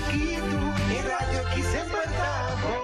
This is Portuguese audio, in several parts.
Chiquito, e radio aqui sempre tá bom.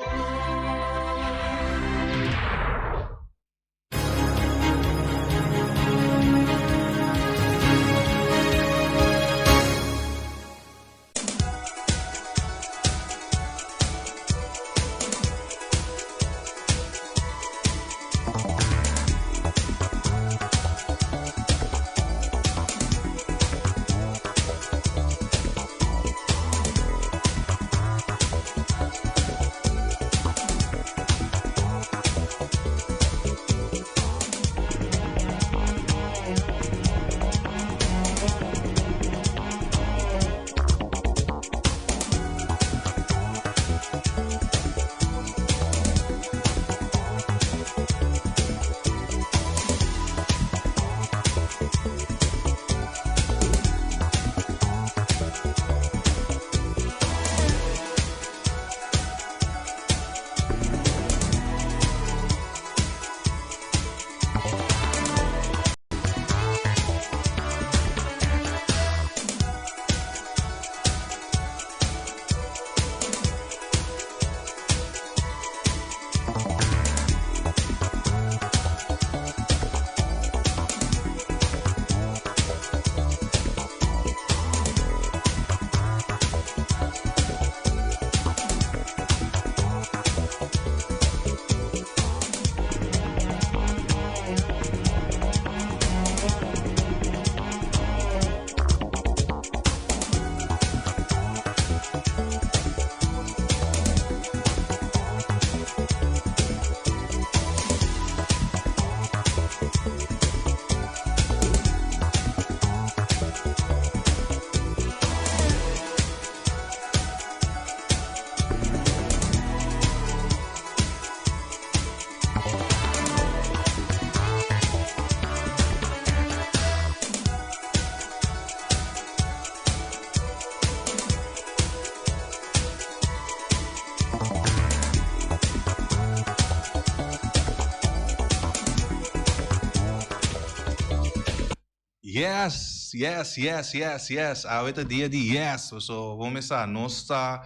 Yes. Avete dia di yes. So, vamos sa, nosta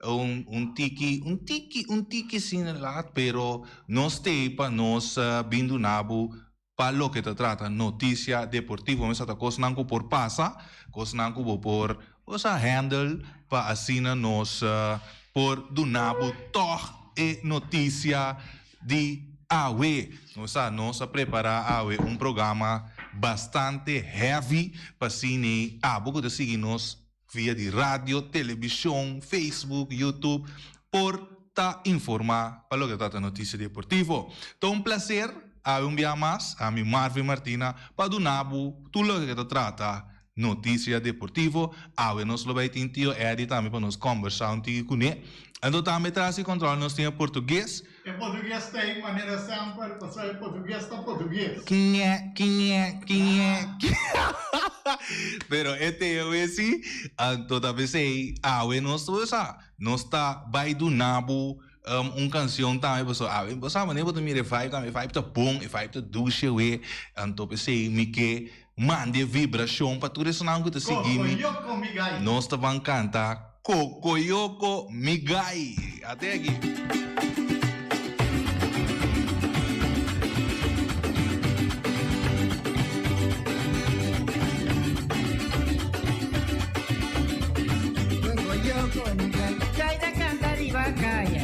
un tiki sinalat, pero nos te pa nos bindu nabu pa lo que te trata noticia deportiva. Vamos sa ta cosnanco por pasa, cosnanco por osa handle pa asina nos por dunabu toch e noticia di AWE. Nos prepara AWE un programa bastante heavy para cine. Vou de seguir-nos via de rádio, televisão, Facebook, YouTube, por ta informar para o que trata notícia deportivo. Então, um prazer a enviar mais a mi Marvin Martina para donabo tudo o que trata notícia deportivo. Nos lo vai tintio Eddie também para nos conversar um pouco com ele. Então, também traz e controle nós tem português. Em português tem maneira sempre, passar em português está português. Quinhe. Pero eu esse, toda vez aí, nós tá vai do nabo canção também, pessoal, você maneira para me refair também, vai para bom, vai para duche, então pensei me que mande vibração para tudo isso não que te seguir. Nós tá vamos cantar Cocoyoco Migai. Até aqui.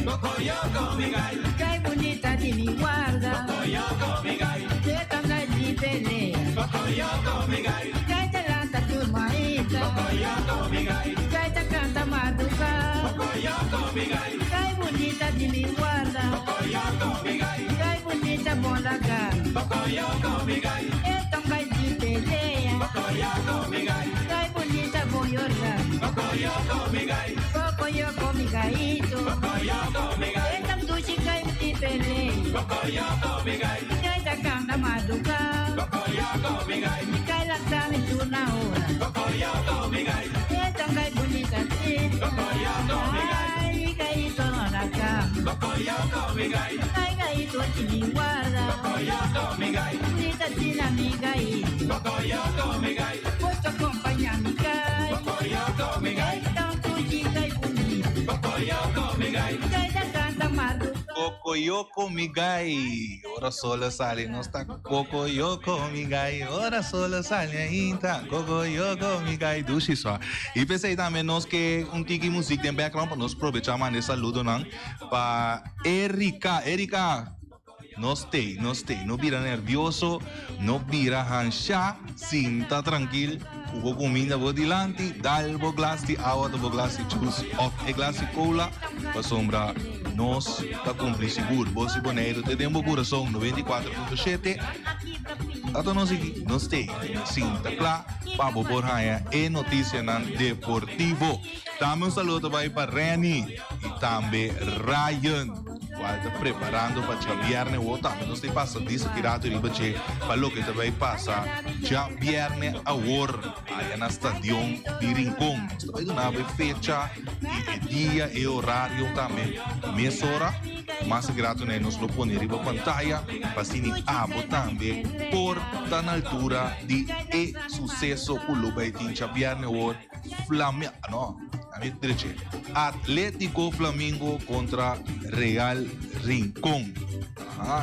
Cocoyoco, mi gai, che bonita di mi guarda. Cocoyoco, mi gai, che tanta di pelea. Cocoyoco, mi gai, che te lanta tu marita. Cocoyoco, mi gai, che te canta maduca. Cocoyoco, mi gai, che bonita di mi guarda. Cocoyoco, mi gai, che bonita buona gana. Cocoyoco, mi gai, e tanta di pelea. Cocoyoco, mi gai, che bonita boyorga. Cocoyoco, mi gai, Cocoyoco, mi gaito. Cocoyoco, mi gai, e tam tu chikai di pelea. Cocoyoco, mi gai, che te canta maduca. Cocoyoco, mi gai, che la tani tu na ora. Cocoyoco, mi gai, e tanta bonita di. Cocoyoco, mi gai, gaito na cama. Cocoyoco, mi gai, gaito di mi guarda. Cocoyoco, mi gai, bonita di la mi gaito. Cocoyoco, mi gai, posso acompanhar mi gai. Cocoyoco, mi gai, então tu chikai bonita. Cocoyoco Migay. Ora sola sale, não está Cocoyoco Migay. Ora sola sale ainda. Cocoyoco Migay. Dushi só. E pensei também nós que tiki música tem background para nós aproveitar mais saludo não para Erika. Não vira nervioso, não vira hancha, sinta tranquilo. Ugo comida por delante, dá o glass de água, o glass de juice, ou o glass de cola, para sombra, nós está cumprir seguro. Você boneiro, te tem coração 94.7. Ato nós aqui, nós tem, sinta claro, Pablo Borraia e notícia na Deportivo. Também saludo para Reni e também Ryan. Está preparando para o viernes ou também nós temos passado disso tirado de baixo para o que também passa já viernes a hora aí na estação de Rincón. Nós também damos fecha e dia e horário também. Meia hora, mas grato né nós lo põe riba pantalla para se abo também por estar na altura de sucesso com o Baitin já viernes ou Flamengo, não. Atlético Flamengo contra Real Rincón.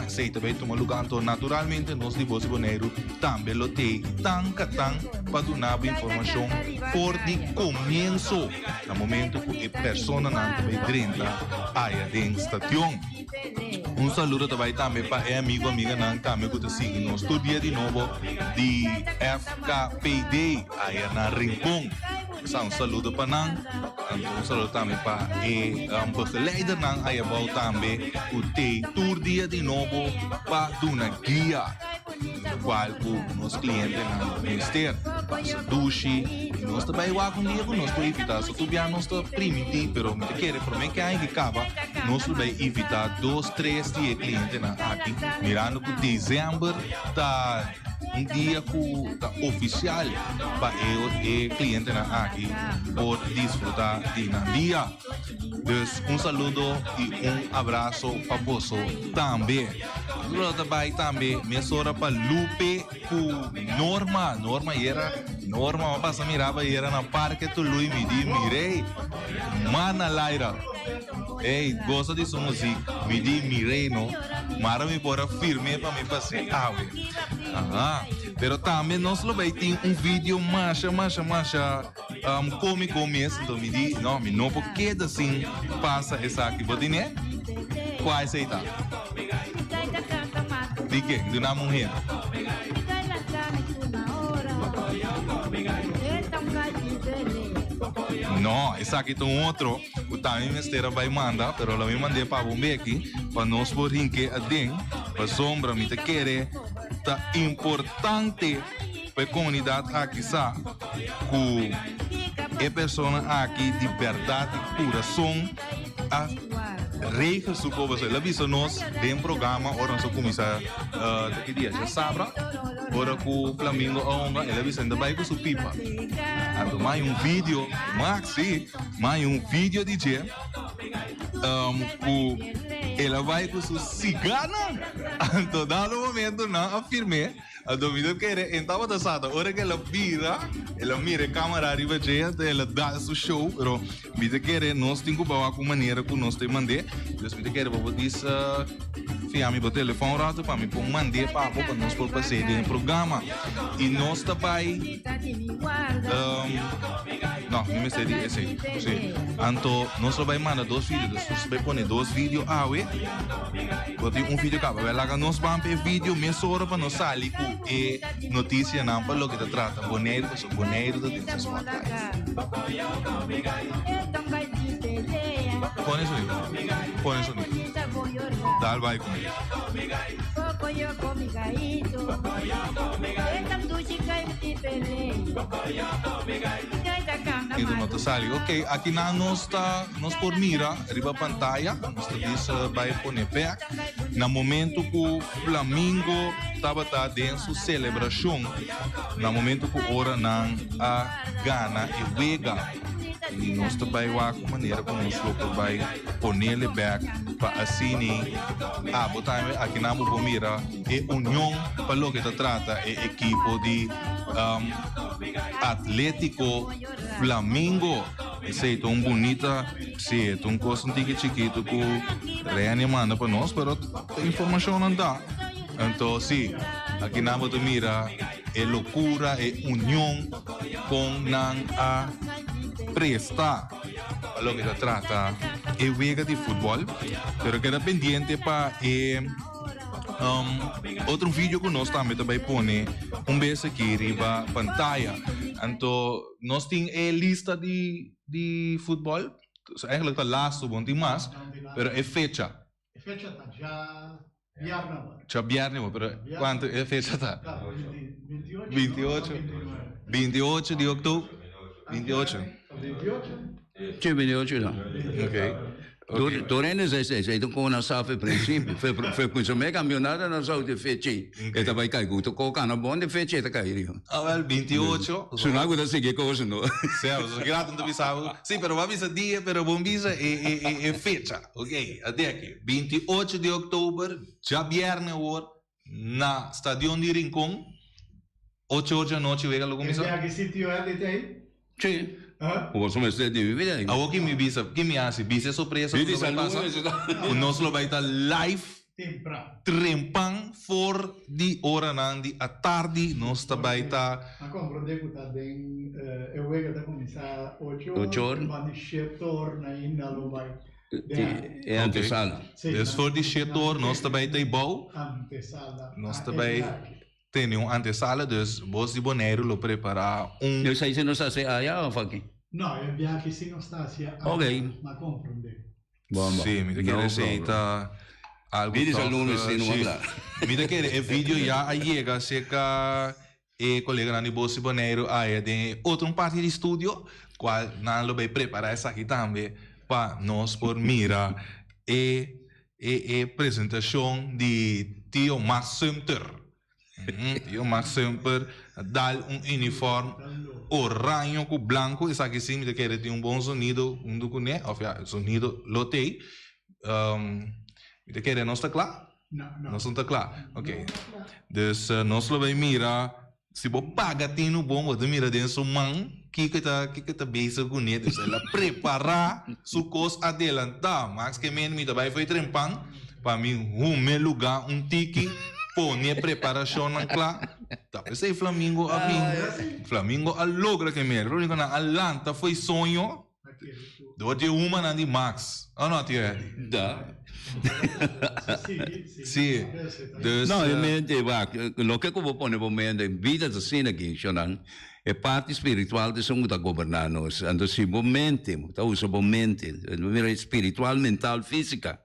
Sei também toma lugar, então naturalmente nós de Voz Boneiro também lo tem tan para dar informação por de começo no momento que a pessoa não também dentro aí dentro estação. Saludo também para o amiga não também que está seguindo nós todo dia de novo de FKPD aí na Rincón. Saludo para nós. Saludo também para o begeleider nang ayabau também o tem tour dia de novo para uma guia qual o nosso cliente na ministério passa dushi e nós também o dia nós podemos evitar se tu vier nós primitivo pero me quer para mim que ainda acaba nós podemos evitar 2-3 dias cliente na aqui mirando que dezembro tá dia que oficial para o cliente na aqui por desfrutar de na dia. Então, saludo e abraço para você também. Também, minha senhora para Lupe, com Norma passa mirava era na parque tu Lui mirei, mana Laira. Ei, gosta de sua música, mirei não, mara me bora firme para me fazer água. Pero também nós lo vai ter vídeo macha cômico mesmo, então não porque assim passa essa aqui, pode né? Qual é essa? De que? De uma mulher. Não, essa aqui tem outro. O também ministério vai mandar, pero eu me mandei para o aqui, para nós por rinque a dentro, para sombra me te querer. Tá importante para a comunidade aqui, sabe? Que a pessoa aqui de verdade e coração a regra sua coisa. Ela avisa nós de programa, ora nós começar daqui dia já sabe, ora com o Flamengo aonde ela avisa ainda vai com sua pipa. Então mais vídeo, mais vídeo de dia, ela vai com sua cigana. Então dado momento não afirmei. A dúvida que era estava dançada, hora que ela mira a câmera arriba ela dá seu show, pero me quer nós temos que falar com maneira que nós te mandei, então me quer vou dizer fiame o telefone rato para me pôr mandei para nós por fazer no programa e nós também não me sei esse então nós vai mandar 2 vídeos, nós vai pôr 2 vídeos botei vídeo cá, vai lá nós vamos ver vídeo meia hora para nós sair e notícia não para o que te trata boneiro da dentro spotlight. Põe isso aí. Dá vai comigo. E do nosso sali, ok, aqui nós por mira, riba pantalla, nós diz vai pôr back, no momento que o Flamengo estava dentro celebração, no momento que hora não a Gana e Vega, e nós também com maneira como nós vai pôr ele back para assim botar aqui na mira e união para o que se trata é equipo de Atlético Flamengo. Sim, tão bonita, sim, tão coisa um tique chiquito que reanimando para nós, pero a informação não dá. Então, sim, aqui na tu mira, é loucura, é união com a presta a lo que se trata é juega de futebol, pero queda pendiente para outro vídeo que nós também põe vez aqui riba pantalla. Então, nós temos a lista de futebol, eigenlijk está lá, não tem mais, pero é fecha. E fecha tá já viernes. Já viernes, pero quanto é fecha está? 28. 28 de outubro. 28. 28? Sì, 28 no. Ok. Torene sei tu con una safe principio, fe questo mega campionato non so di fece e da vai kai guto ko kana bonde fece da kai rio. Ah, well, 28. Sono guarda se che cosa no. Certo, grato non pensavo. Sì, però va visa dia, però buon visa e fecha. Ok, adesso 28 di ottobre, già viernes ora, na Stadion di Rincon, 8 ore noche vega lo E comincia. che sitio è di te? Sì. Eh? O sono stati di vedere. Ah, ok, mi visa, che mi hace? Visa sorpresa. Vedi O nós lo vai estar live, Tempra. trempang, for di ora nandi, a tardi, nós vai estar. Ma compro deputato den e uega da cominciare 8 ore. ma di torna in allo vai. E antesala. Dus voor die shit door, nós vai estar bom. Antesala. Nós também tem antesala, dus vos di Bonaire lo prepara Io sai se non sa se aia o fa che. No, è bianchi si non sta sia. Ok. Ma compro de. Bomba. Sì, mi chiede receita algo. Vedi se l'uno si non va. Mi chiede il video ya llega cerca e collega nani bossi Bonaire a de outro parte di studio qual nan lo vai preparar essa aqui também para nós por mira e presentação de Tio Max Sumter. Tio Max Sumter dá uniforme orange com branco, isso aqui sim, que tem bom sonido, né? O sonido lo tem. Que não está claro? Não está claro. Ok. Dus nós lo vai mirar, se você paga tem no bom, você mira dentro do mão, que tá bezig com ele, dus ela preparar su coisa adelantar, mas que me vai foi trempang, para mim, lugar, tiki, pôr preparação não claro. Tapi sei Flamengo a vir. Flamengo a logra que me. Rúnico na Atlanta foi sonho. Do de uma na de Max. Ah não, tia. Da. Sì. Dus, No, in mente va, lo che come pone momento in vita da sina che sono è parte spirituale di sono da governare, ando si momenti, da uso momenti, spiritual, mental, fisica.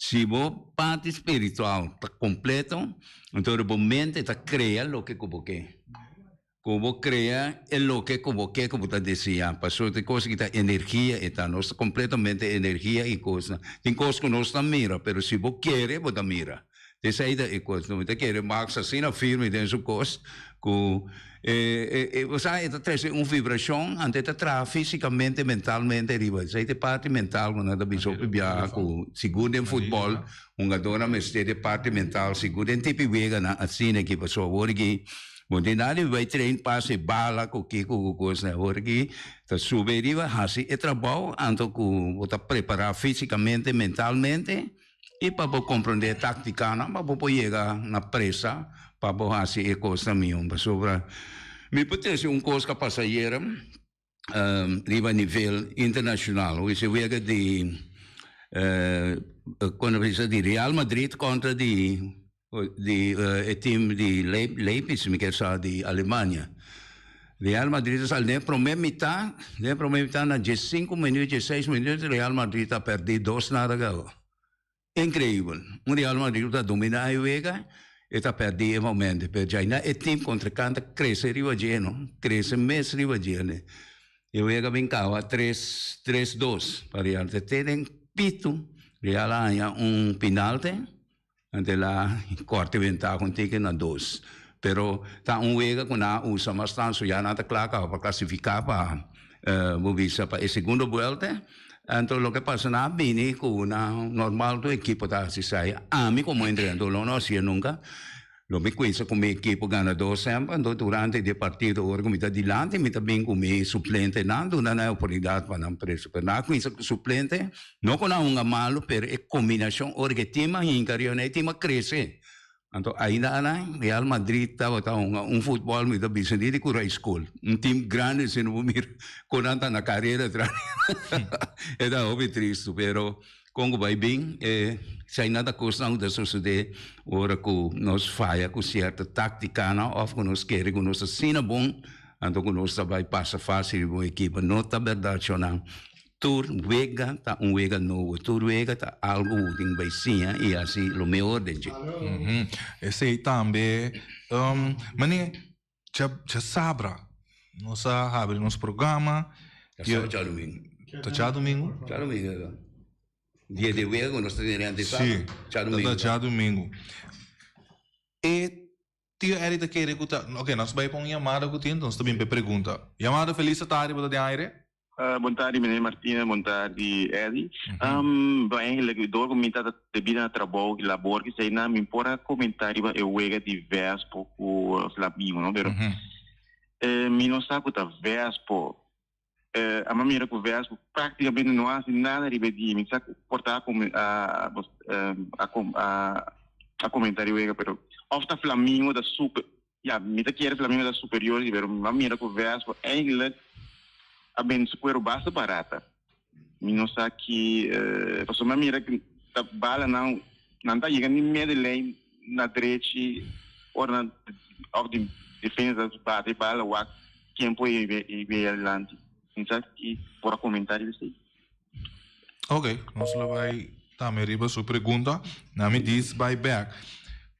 Se você parte espiritual está completo, então o momento está cria o que como que. Como cria é o que como está dizendo. Passou de coisa que está energia, está nós completamente energia e coisa. Tem coisa que nós não mira, mas se você quer, você mira. Essa é coisa. Não quer Max assim na firme dentro coisa que você está trazendo uma vibração, antes de trabalhar fisicamente, mentalmente, riba. Essa é a parte mental, quando está bispo biar, seguro em futebol, dona mas é a parte mental, seguro em tipo vega na assim que passou agora que onde nada vai treinar passe bala com coisa agora que está subir riba, assim é trabalho, então que você preparar fisicamente, mentalmente e para compreender tática, para poder chegar na pressa. Papo hasi e coisa minha, sobre me potesse coisa passageira a nível internacional, o isso é de quando precisa de Real Madrid contra de time de Leipzig, me quer saber de Alemanha. Real Madrid está na primeira metade na 15 minutos, 16 minutos, Real Madrid está perdido 2-0. Incrível. Real Madrid está dominando a jogar. Está perdido momento, perché il team contro canta cresce rivageno, cresce mese rivageno. E vega vincava 3-2, per realtà tenen pito, real ha un penalty, ante la corte ventaja con teke na 2. Pero ta un vega con a usa mas tanto ya nata claca para classificar para movisa para a segunda volta. Então, o que passa na Bini, com uma normal do equipe da CISAI, a mim como entrenador, não sei nunca, Lo mi pensa come equipo ganador sempre, durante il partito ora come da dilante, mi ben come supplente, non una opportunità per non preso. Per non pensa supplente, non con un malo per combinazione, ora che tema in carriera, tema cresce. Anto ainda na Real Madrid tava un football mi da bisogno di cura school. Un team grande se non mir con anta na carriera tra. E da hobby triste, pero Congo vai bem, sai nada coisa da sociedade ora com nós faia com certa tática na of com nós querer com nós sina bom, anto com nós vai passa fácil com equipa, não tá verdade não. Tur wega tá wega novo, tur wega tá algo tem vai sim e assim o melhor de gente. Esse aí também, mani, já sabra, nossa abre nosso programa. Já domingo. Já domingo? Já domingo. Dia de wega nós temos Sim, já domingo. E tio Eric quer escutar, ok, nós vai para uma chamada que nós também pergunta. Chamada feliz tarde para de aire. Boa tarde, meneer Martina. Boa tarde, Eddie. Eigenlijk, door comentar de binnen trabalho e labor que sei na me importa comentário é o ega de vespo o slabinho, não vero? Me não sabe que vespo a maneira que o vespo praticamente não há nada de pedir, me sabe portar a comentário ega, pero ofta Flamengo da super, me tá querendo Flamengo da superior, vero? A maneira que o vespo eigenlijk a bem super basta barata. Me não sabe que passou uma mira que a bala não tá chegando nem meio de lei na direita ou na de defesa bate bala o quem pode ir adiante. Me sabe que por comentário isso. Ok, nós vai também riba sua pergunta. Na me diz by back.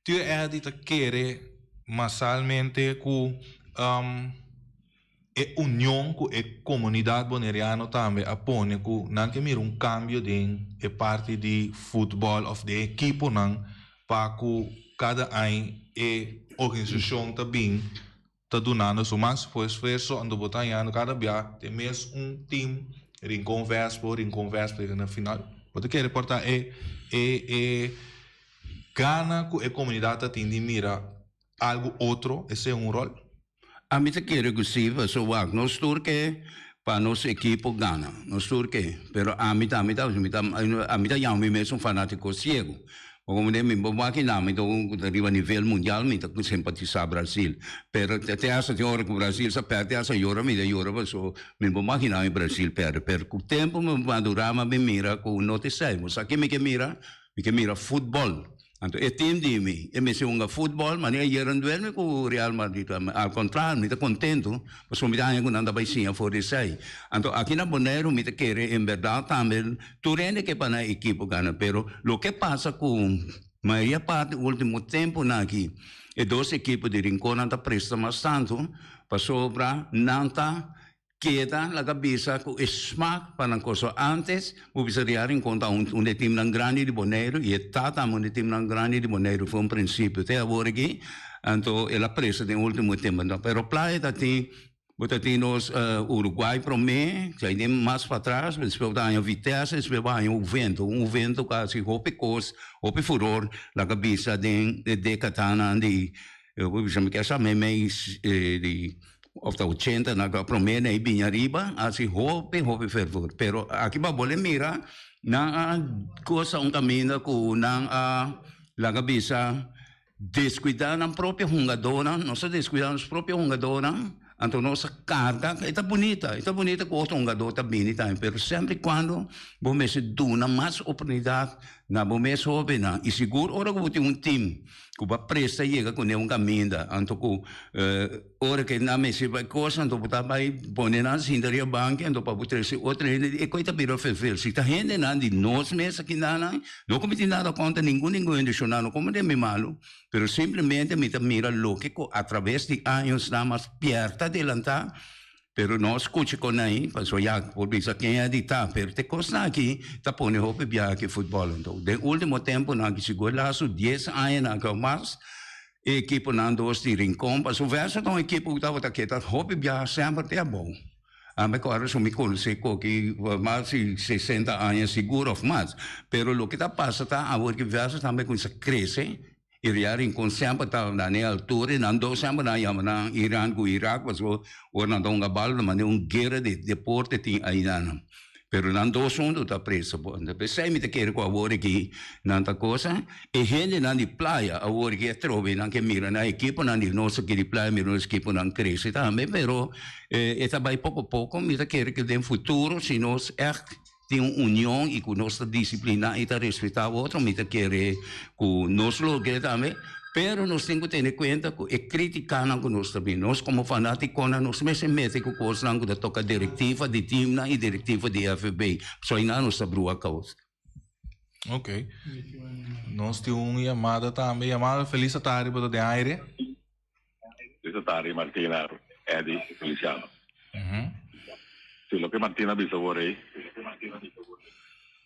Tu é de querer massalmente com e união com a comunidade boneriana também apone que não que mira cambio de parte de futebol ou de equipo não para que cada ano a organização também está donando o mais esforço ando botando cada dia tem mesmo time rincon vespo na final pode querer portar gana que a comunidade tem de mira algo outro esse é rol. A mim te quero que sim, só que nós turque para nosso equipo gana, nós turque, pero a mim tá já mesmo fanático cego. Como nem me bom aqui não, me tô arriba nível mundial, me tô simpatizar Brasil. Pero até essa hora que o Brasil se perde essa hora, me dá hora, so me bom aqui não em Brasil perde. Pero com o tempo me madurar, me mira com noticiários. Aqui me que mira futebol. Então, é time de mim. É mesmo um futebol, mas eu ia render com o Real Madrid. Ao contrário, me está contente, porque me dá ainda não vai sim for isso aí. Então, aqui na Bonaire, me quer em verdade também, tu rende que para a equipe ganha, pero o que passa com a maioria parte do último tempo aqui, é duas equipes de Rincón não está presta mais tanto, para sobra, não está queda la cabeça com smack para a coisa antes o precisaria encontrar time não grande de Bonaire e está também time não grande de Bonaire foi princípio até agora aqui então ela presa no último tempo então pero playa tem nos Uruguai para mim já tem mais para trás depois da a Vitesse depois um vento quase hope cos hope furor la cabeça de Catana de eu chamo que essa mais de of the 80 na promena e binha riba assim hope fervor pero aqui ba bole mira na coisa caminho com na la cabeça descuidar na própria jogadora não se descuidar na própria jogadora então nossa carga está bonita com outro jogador também tá pero sempre quando você se dá mais oportunidade na você sobe na e seguro ora que tem time que vai presta chega com um caminho então que ora que na mesa vai coisa então vai poner na cintaria banca então para botar se outra e coisa biro fevel se tá rende na de nós mesa que não cometi nada contra ninguém adicional não como de me malo pero simplesmente me mira lógico através de anos na mais perto adelantar pero nós escuta com aí passou já por isso quem é de tá pero te coisa aqui tá pondo hope bia que futebol então de último tempo na que chegou lá so 10 anos na que mais equipe não dos de Rincón passou verso então equipe que tava aqui tá hope bia sempre é bom a me agora sou me conhece que mais de 60 anos seguro of mais pero o que tá passa tá agora que verso também com isso cresce iriari con sempre ta na ne alture nando sempre na yamana Iran ku Iraq so ora nando nga bal ma ne un guerra de deporte ti ainana pero nando sono ta preso bonde per sai mi te chiede qua vuoi che nanta cosa e gente na di playa a vuoi che trovi anche mira na equipo na di nostro che di playa mi non equipo na cresce tambe però e ta bai poco mi te chiede che in futuro si nos tem união e com nossa disciplina e tá respeitar o outro, me tá querer com nosso lugar também, pero nós temos que ter em conta que é criticar com nós também, nós como fanáticos, nós mesmo mete com coisa que toca diretiva de time e diretiva de FB, só ainda nós sabemos a causa. Ok. Nós temos chamada também, chamada feliz tarde para de aire. Feliz tarde, Martina, Eddie, Feliciano. Sí, lo que Martina dijo por ahí,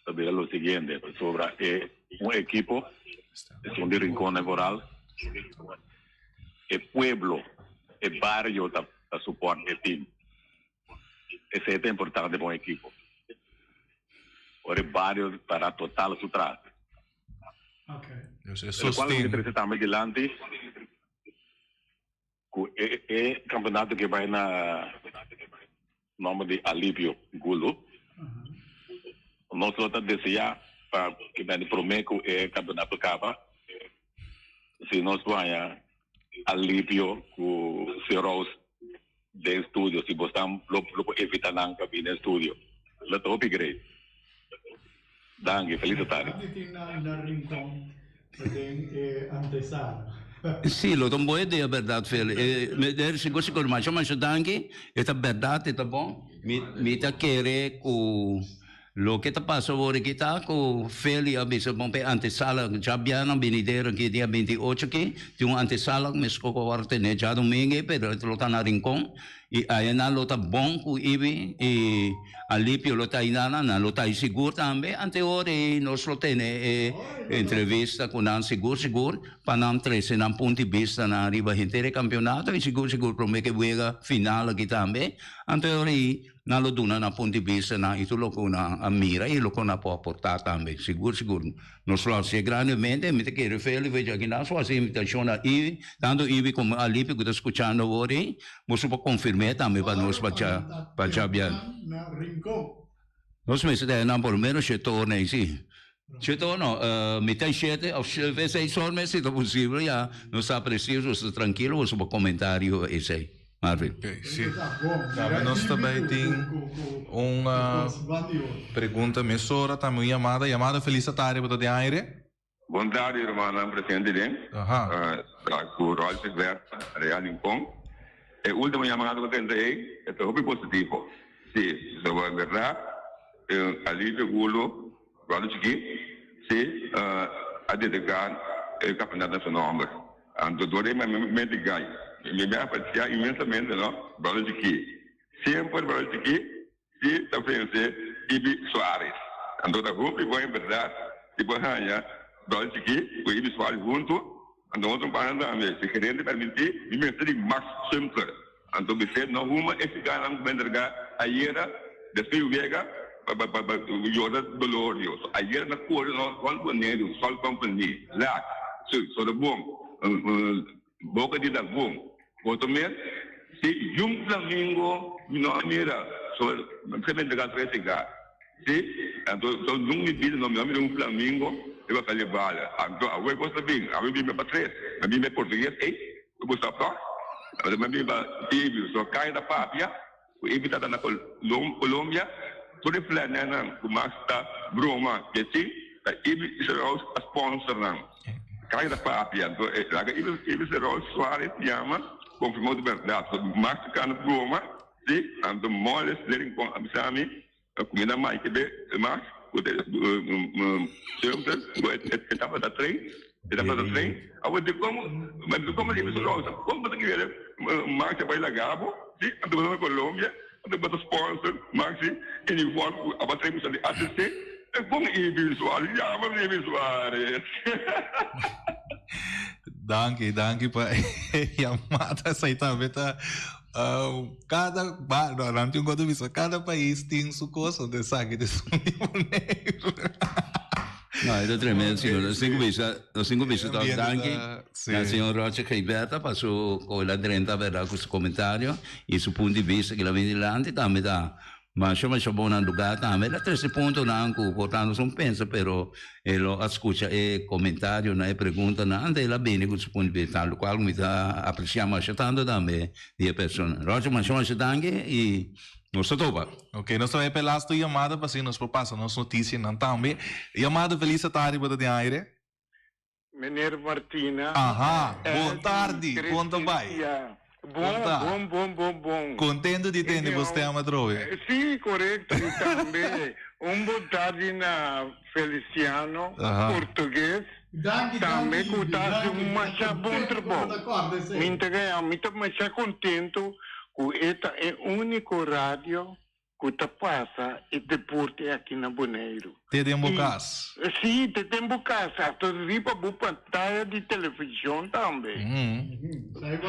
también lo siguiente, sobre un equipo, es un rincón laboral, el pueblo, el barrio, da soporte el team. Eso es importante para un equipo. Por el barrio para total su trato. Cuando se también delante, el campeonato que va a nome de Alívio Gulo. Nós outros desejamos para que venha prometo o campeonato acaba. Se nós vamos Alívio com Ceros de estúdio, se gostamos, logo evitar não cabine estúdio. Let hope great. Danke, feliz tarde. Sì, lo non vuoi dire la verità, Feli. Sicuro, ma c'è anche, è la verità, è buono. Mi ta chiede che lo che ti passa ora che sta con Feli, abbiamo un antesala, già abbiamo venire che dia 28 che, di un antesala che mi scopo ne già domenica, per lo sta a rincon, e ayana lo sta buon con ibi, e all'ipio lo sta inana, lo sta sicuro anche, ante ore non lo tiene intervista con un sicuro, per non trese un punto di vista na riba intero campionato, e sicuro per me che vuega finale che tambe, ante ore non lo dona un punto di vista na itu lo con a mira e lo con a può portare tambe, sicuro. Non so se grandemente, mi te chiede Feli, vedo che non so se invitazione a Ivi, tanto Ivi come all'ipio che sta ascoltando ora, ma si può confermare tambe per noi faccia bene. Non si mette da per meno se torna sì. Se torna, metà scelta, o se sei solo se è possibile, ja, non sta preciso, sta tranquillo, si può commentare e sei. Marvin. Ok, sì. Nós também tem uma pergunta mesora, também chamada feliz tarde para de aire. Boa tarde, irmã, presidente. Com o Royal Silverta, Real Incom. E a última chamada que eu tentei é muito positivo. Sim, sobre a verdade, Alívio Gulo, Royal Chiqui, sim, a dedicar o campeonato nacional. Então, dois me digai. Me aprecia imensamente, não? Royal Chiqui. Sempre Royal Chiqui, sim, está frente Ibi Soares. Então, da grupo, em verdade, tipo, Royal Chiqui, o Ibi Soares junto. Então, outro parando também, se querendo permitir, me meter Max Simpler. Então, você não uma eficaz não venderga a era de Fio Vega para o Yoda Dolorios. A era na cor não qual banheiro, sol companhia. Lá, so de bom, boca de da bom. Quanto mais se Flamingo não mira, so se venderga 13 ga. Se então so não me diz não me Flamingo eu vou fazer bala. Então, a web gosta bem, a web me para três, a mim me português, eu vou estar mas me ba TV so cai da papia o evita na Colômbia por o plano na o masta broma que sim a ibi será o sponsor não cai da papia então lá que ibi será o Soares chama confirmou de verdade o masta can broma sim ando moles lerem com absami a comida mais que de mas o sempre etapa da trem. Etapa da trem, eu digo como ele me rosa, como você quer, Maxi vai lá Gabo, sim, ando na Colômbia, ando para sponsor, Maxi, ele volta a bater de ATC, é como Ibi Soares, já vamos Ibi Soares. Danke para chamada essa aí também tá. Não tenho quanto visto, cada país tem sua coisa de sangue de sua maneira. Ma è tremendo, signor. Lo singo visto anche la signora Rocha Cribeta passò con la 30 per questo commentario, il suo punto di vista che la vede là, tammi da. Ma insomma c'è buona lugata, a me la 3 punto anche portando son pensa però e lo ascolta e commentario e pregunta ande la bene con suo punto di vista, lo quale mi apprezziamo tanto da me di persone. Roger, ma insomma c'è anche e non sto topa. Ok, nós vamos pelar a tua chamada para assim nos propassa nossa notícia não também. Chamada feliz tarde para de aire. Meneer Martina. Aha, boa tarde, conta vai. Bom. Contento di te você ama trove. Sì, corretto, também. Boa tarde na Feliciano, português. Também que está um bom trabalho. Me está mais contento que esta é o único rádio que passa e deporte aqui na Bonaire. Te tem bocas? Sim, te tem bocas. Até riba a pantalla de televisão também.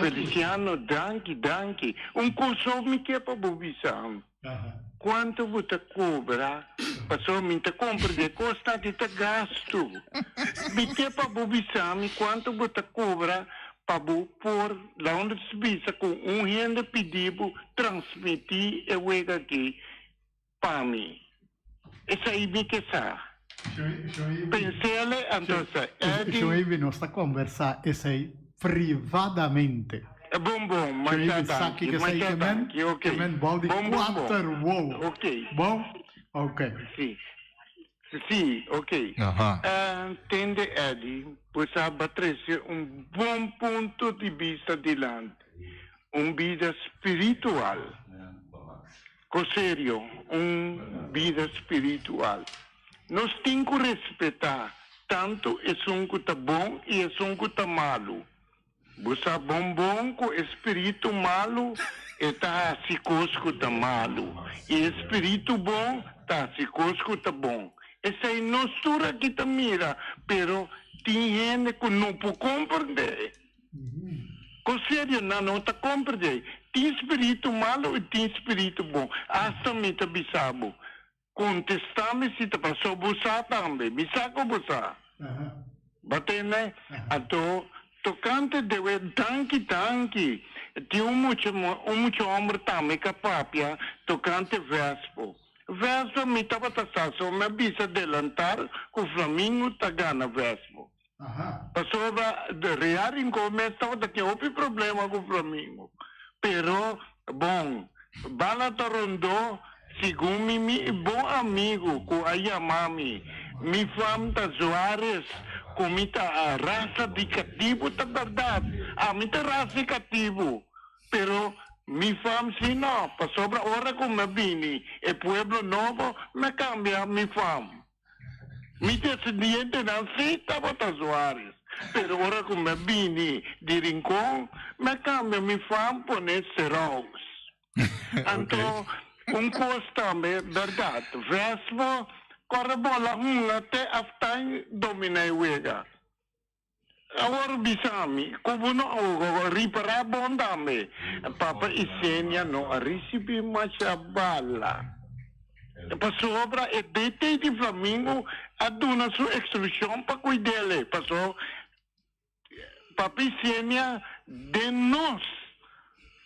Feliciano, danke. Curso que é para Bobisam. Quanto você cobra? Passou me te compra de costa de te gasto. Me que é para Bobisam, quanto você cobra? Para por lá onde se visa com renda pedido transmitir e wega aqui para mim. Essa aí me que sa. Pensele antosa. Cioè nostra conversa e sei privadamente. Bom, mas sacchi che sei che men bom di 4 wow. Ok. Bom? Ok. Sì, ok. Tende Eddie, possa battere un buon punto di vista di land, un vita spirituale, serio, un vita spirituale. Non stinco rispettare tanto e sono che buon e sono che malo. Possa bom con spirito malo e ta si cosco malo. E spirito bom ta si cosco bom. Essa é nostura que te mira, pero tem gente que não pode compreender. Com sério, não te compreende. Tem espírito malo e tem espírito bom. Hasta me te bisabo. Contestar-me se te passou buscar também. Bisako buscar. Batene? Então, tocante deve tanque. Tem muito homem também que papia tocante vespo. Vespo mi estava tassato, mi avvisa adelantar que o Flamengo está ganhando Vespo. Passou a rear em come, estava daqui outro problema com o Flamengo. Pero, bom, bala da rondou, segundo mi bom amigo, com a Yamami, mi famta Soares, com a raça de cativo, tá verdade. A minha raça de cativo, pero mi fam si no, pa sobra ora con me vini e pueblo novo me cambia mi fam. Mi descendiente non si stava a Suarez, pero ora con me vini di Rincón me cambia mi fam pone Serox. Anto un costa me verdad, vespo corre bola te aftain domina wega. Agora bisami, como não riparar bondame, Papa insegna não a receber mais a bala. Passou obra e dete de Flamengo a dona sua extrução para cuidar dele. Passou Papa insegna de nós.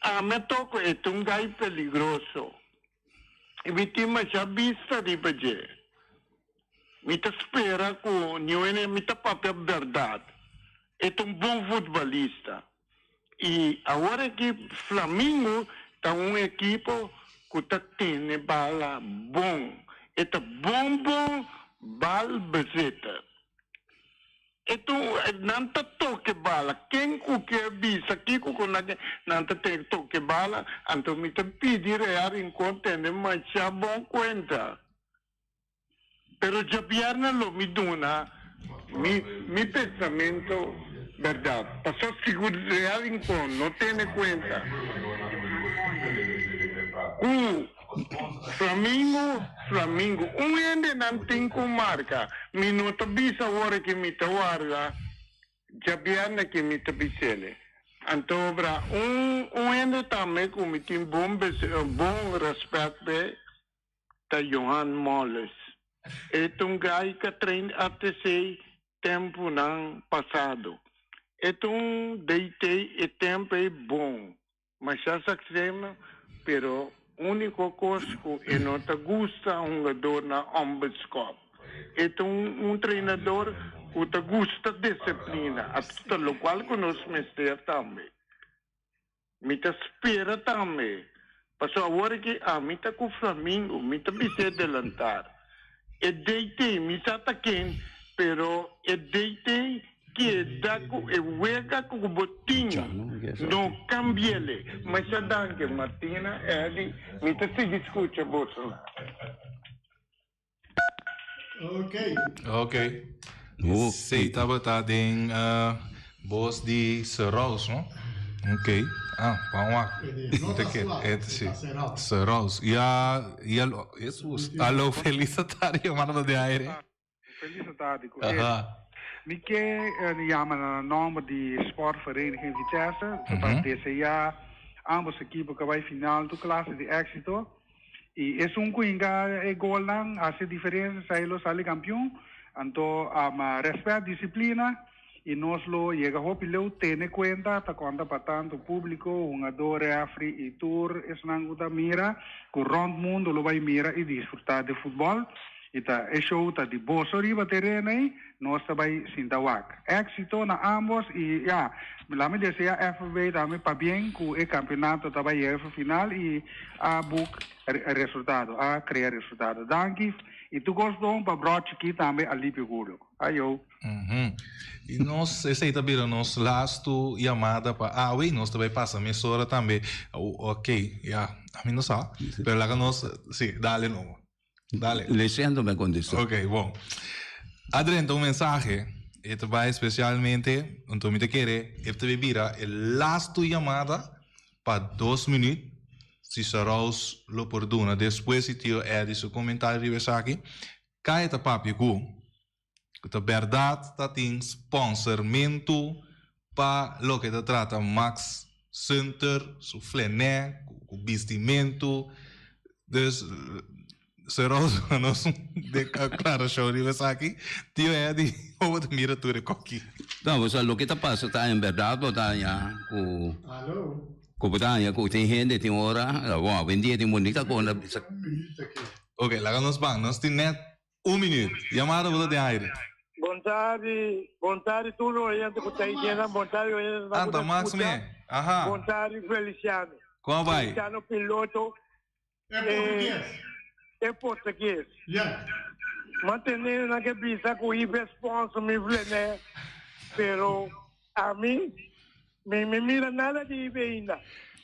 A me toco é um gai peligroso. E me tem mais a vista de baje. Me te espera com nenhum me te papel verdade. É bom futebolista. E agora que Flamengo está equipe que tem bala bom. É bom bal bezeta. Não toque bala. Quem que visa aqui não toque bala, então me pedir em conta mas já bom conta. Pero já pierna lo mi dona. Mi pensamento, verdad, pasó seguridad no tiene cuenta. Flamengo, un ende non tengo marca, mi nota bisa ora che mi guarda, già bianca che mi bisele. Antobra, un ende tamme come ti buon rispetto da Johan Molles. Então gai que treina até sei tempo não passado. Então deitei e tempo é bom. Mas já sabemos, pero único coisa que não te gusta um jogador na ambascop. Então treinador que te gusta disciplina. Até lo qual que nós mestre também. Me te espera também. Passou agora que a mim tá com o Flamengo, me tá bem adelantar. E deitei, me está aqui, pero e deitei que dá com e wega com o botinho, não cambiele. Mas já dá que Martina é ali, me tá se discute bolsa. Ok. Sei tava tá em boss de Serraus, não? Ok. Serraus. Jesus. Alô, feliz tarde, mano de aire. Feliz tarde. Mi che chiamano nome di sportvereniging Vitesse, per DCA, ambos equipos que vai final do classe de éxito. E é coinga e gol lang hace diferença saílo sale campeão. Então, respeito disciplina e nós lo llega a pileu tene cuenta ta quando para tanto público un adore afri e tour es nanguta mira con round mundo lo vai mira e disfrutar de futebol e ta e show ta di bosso riba terreno nós vai sintawak éxito na ambos e ya la me desea FB também para bem com o campeonato ta vai a final e a book resultado a criar resultado danke e tu gostou para broche aqui também alívio gulo ayo. E nós, essa aí também, nós lasto chamada para, nós também passa emissora também, ok, a mim não sabe, pero lá que nós, sim, dale novo, dale. Leyendo-me com isso. Ok, bom. Adriano, então, mensagem, este vai especialmente, então, me te querer, este vai virar a lasto chamada para 2 minutos, se serás lo oportuno, depois se tio Edson comentário aqui, cai ta papi cu. A verdade está tem sponsormento para lo que te trata Max Center, su flené, o vestimento. Dus, será nós de claro show de aqui, tio Eddie, ou de mira tu recoqui. Então, você lo que está passando está em verdade, botanya, com botanya, com tem gente, tem hora, bom, vendia tem bonita com a Ok, lá nos bang, nós tem net 1 minuto. Chamada boa de aire. Bontari tudo oyente que está dizendo, bontari oyente. Anta Max me. Aha. Bontari Feliciano. Como vai? Feliciano piloto. É português. Yeah. Mantendo na cabeça que o IBE sponsor me vlene, pero a mim me mira nada de IBE ainda.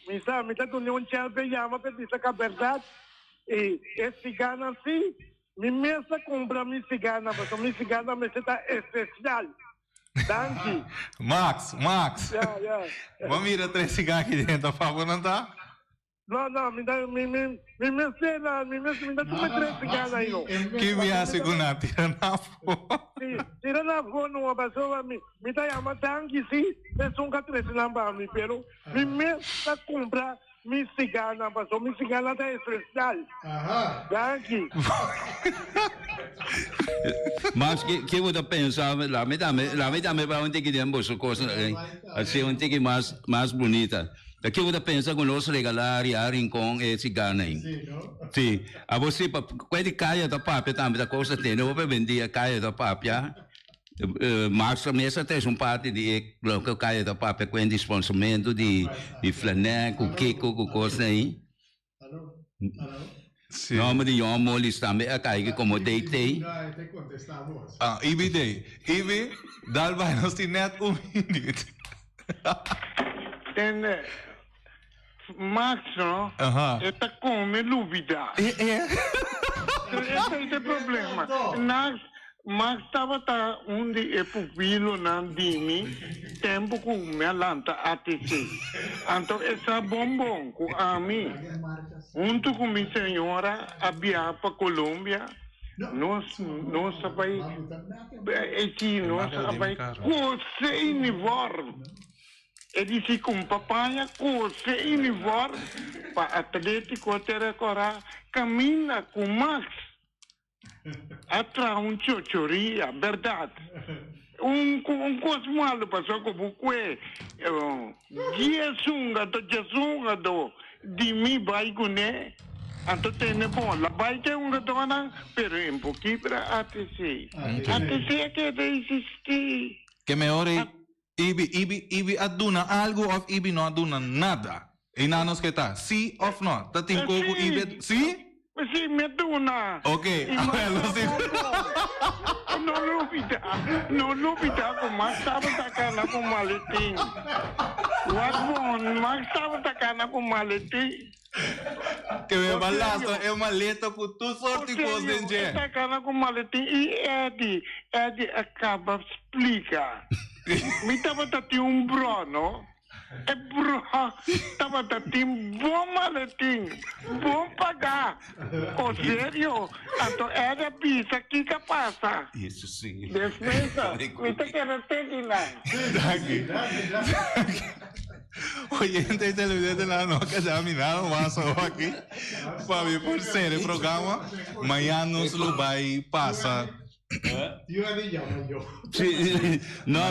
Me sabe, me tá dando um tchau para chamar para dizer que a verdade e esse gana assim. Mi mesa compra mi cigana, porque mi cigana me está especial. Danke. Max. Vamos ir a 3 cigarros aqui dentro, por favor, não tá? Não, me dá 3 cigarros aí, não. Que me hace com a tira na foto? Tira na foto, não, pessoa, me dá uma danke, sim, é só um 3 cigarros, me pero, mi mesa compra mi cigana, pasó mi cigana está especial. Danke. Mas que você pensa, lá me dá para onde que temos coisa assim onde que mais bonita. Que você pensa com nós regalar e a rincón e cigana aí? Sim. A você pode cair da papia também da coisa tem, não vai vender cair da papia. Mas essa tem parte de que caia da papel com disponsamento de flané, com kiko, com coisa aí. Nome de Yomolis também a cair como deitei. Ibi, dal vai nós tem net 1 minuto. Tem Max, não? Está come dúvida. Esse é o problema. Max estava onde é pupilo não dimi tempo com me lanta ATC. Então essa bombom com a mim junto com minha senhora abia para Colômbia nós vai aqui nós vai coce uniforme e disse com papai coce uniforme para Atlético Terrecora caminha com Max. Atrás chochoria, verdade. Coisa malo passou com o que Jesus de mim vai com né. Anto tene bom, la vai ter dona, pero um pouquinho para ATC. ATC é que existe. Que melhor Ibi aduna algo ou Ibi não aduna nada. E nanos que tá, sim ou não? Tá tem como Ibi, sim? Sim, me aduna. Ok, não lupita com mais estava tacando com maletim. What bom, mais estava tacando com maletim. Que me balasto, é uma letra com tu sorte de coisa, gente. Está cara com maletim e Eddie acaba explica. Me tava tati brono. É bro, tava tati bom maletim, bom pagar. Ou sério? Então era pizza que passa. Isso sim. Defesa, me tá querendo ter Oye, gente de televidente de la noche ya minaron más aquí para ver por ser el programa. Mañana nos lo va a pasar. Sì, no,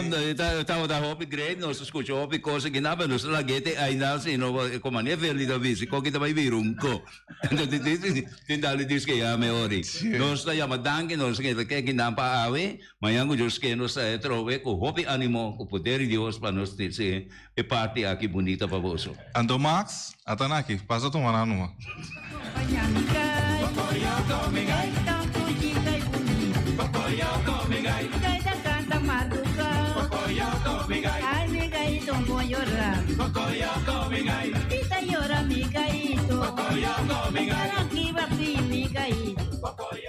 stavo da hobby grade, non si scuccio hobby cose che non vanno sulla ghete, ai nasi, no, come ne verli da visi, come da vai viro un co. Ti dali dis che ame ori. Non sta chiama danke, non si che non pa ave, ma yango gius che non sta trove con hobby animo, con potere di Dios para nos stessi e parte aqui bonita para vosso. Ando Max, atanaki, passa tu mana numa. Ay, mi gallito, voy a llorar. Tita llora, mi gallito. Aquí va mi gallito.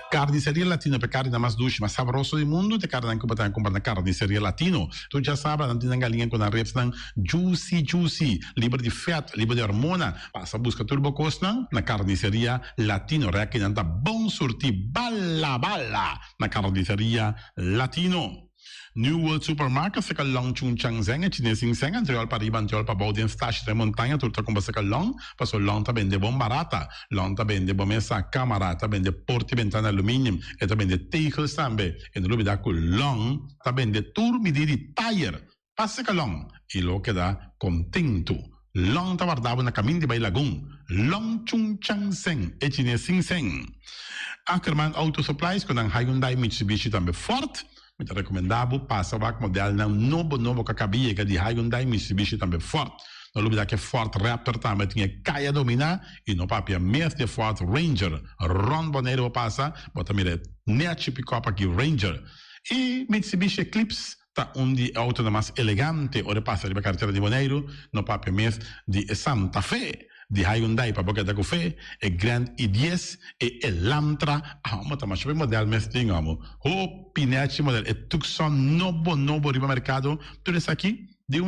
Carniceria Latino per carne mais doce, mais saboroso do mundo, te carne que botar comprar na Carniceria Latino. Tu já sabe, não tem galinha com a reps não juicy, livre de fat, livre de hormona. Passa busca turbo costa na Carniceria Latino, que não tá bom sortir bala na Carniceria Latino. New World Supermarket se long chung chang zeng chine sing seng anterior para iban anterior para baudien stash de montanha turta com se long passo long ta vende bom barata long ta vende bom essa camera ta vende porti ventana aluminium e ta vende tegels tambe e non lo da con long ta vende turmi di tire passa che long e lo che da contento long ta guardava una camin di bailagun long chung chang zeng e chine sing seng Ackerman Auto Supplies con un Hyundai Mitsubishi tambe Ford. Mi recomendavo passa o modelo novo que cabia de Hyundai Mitsubishi também forte. Não lembro que Ford Raptor também tinha caia dominar e no papel mesmo de Ford Ranger. Ron Bonero passa, bota mire net pick-up aqui Ranger. E Mitsubishi Eclipse tá de auto mais elegante, ora passa de carteira de Bonero, no papel mesmo de Santa Fe. Di Hyundai para boca da café, e Grand i10 e Elantra, mas também chove modelo mesmo, amo. O Pinete modelo e Tucson novo riba mercado, tudo isso aqui de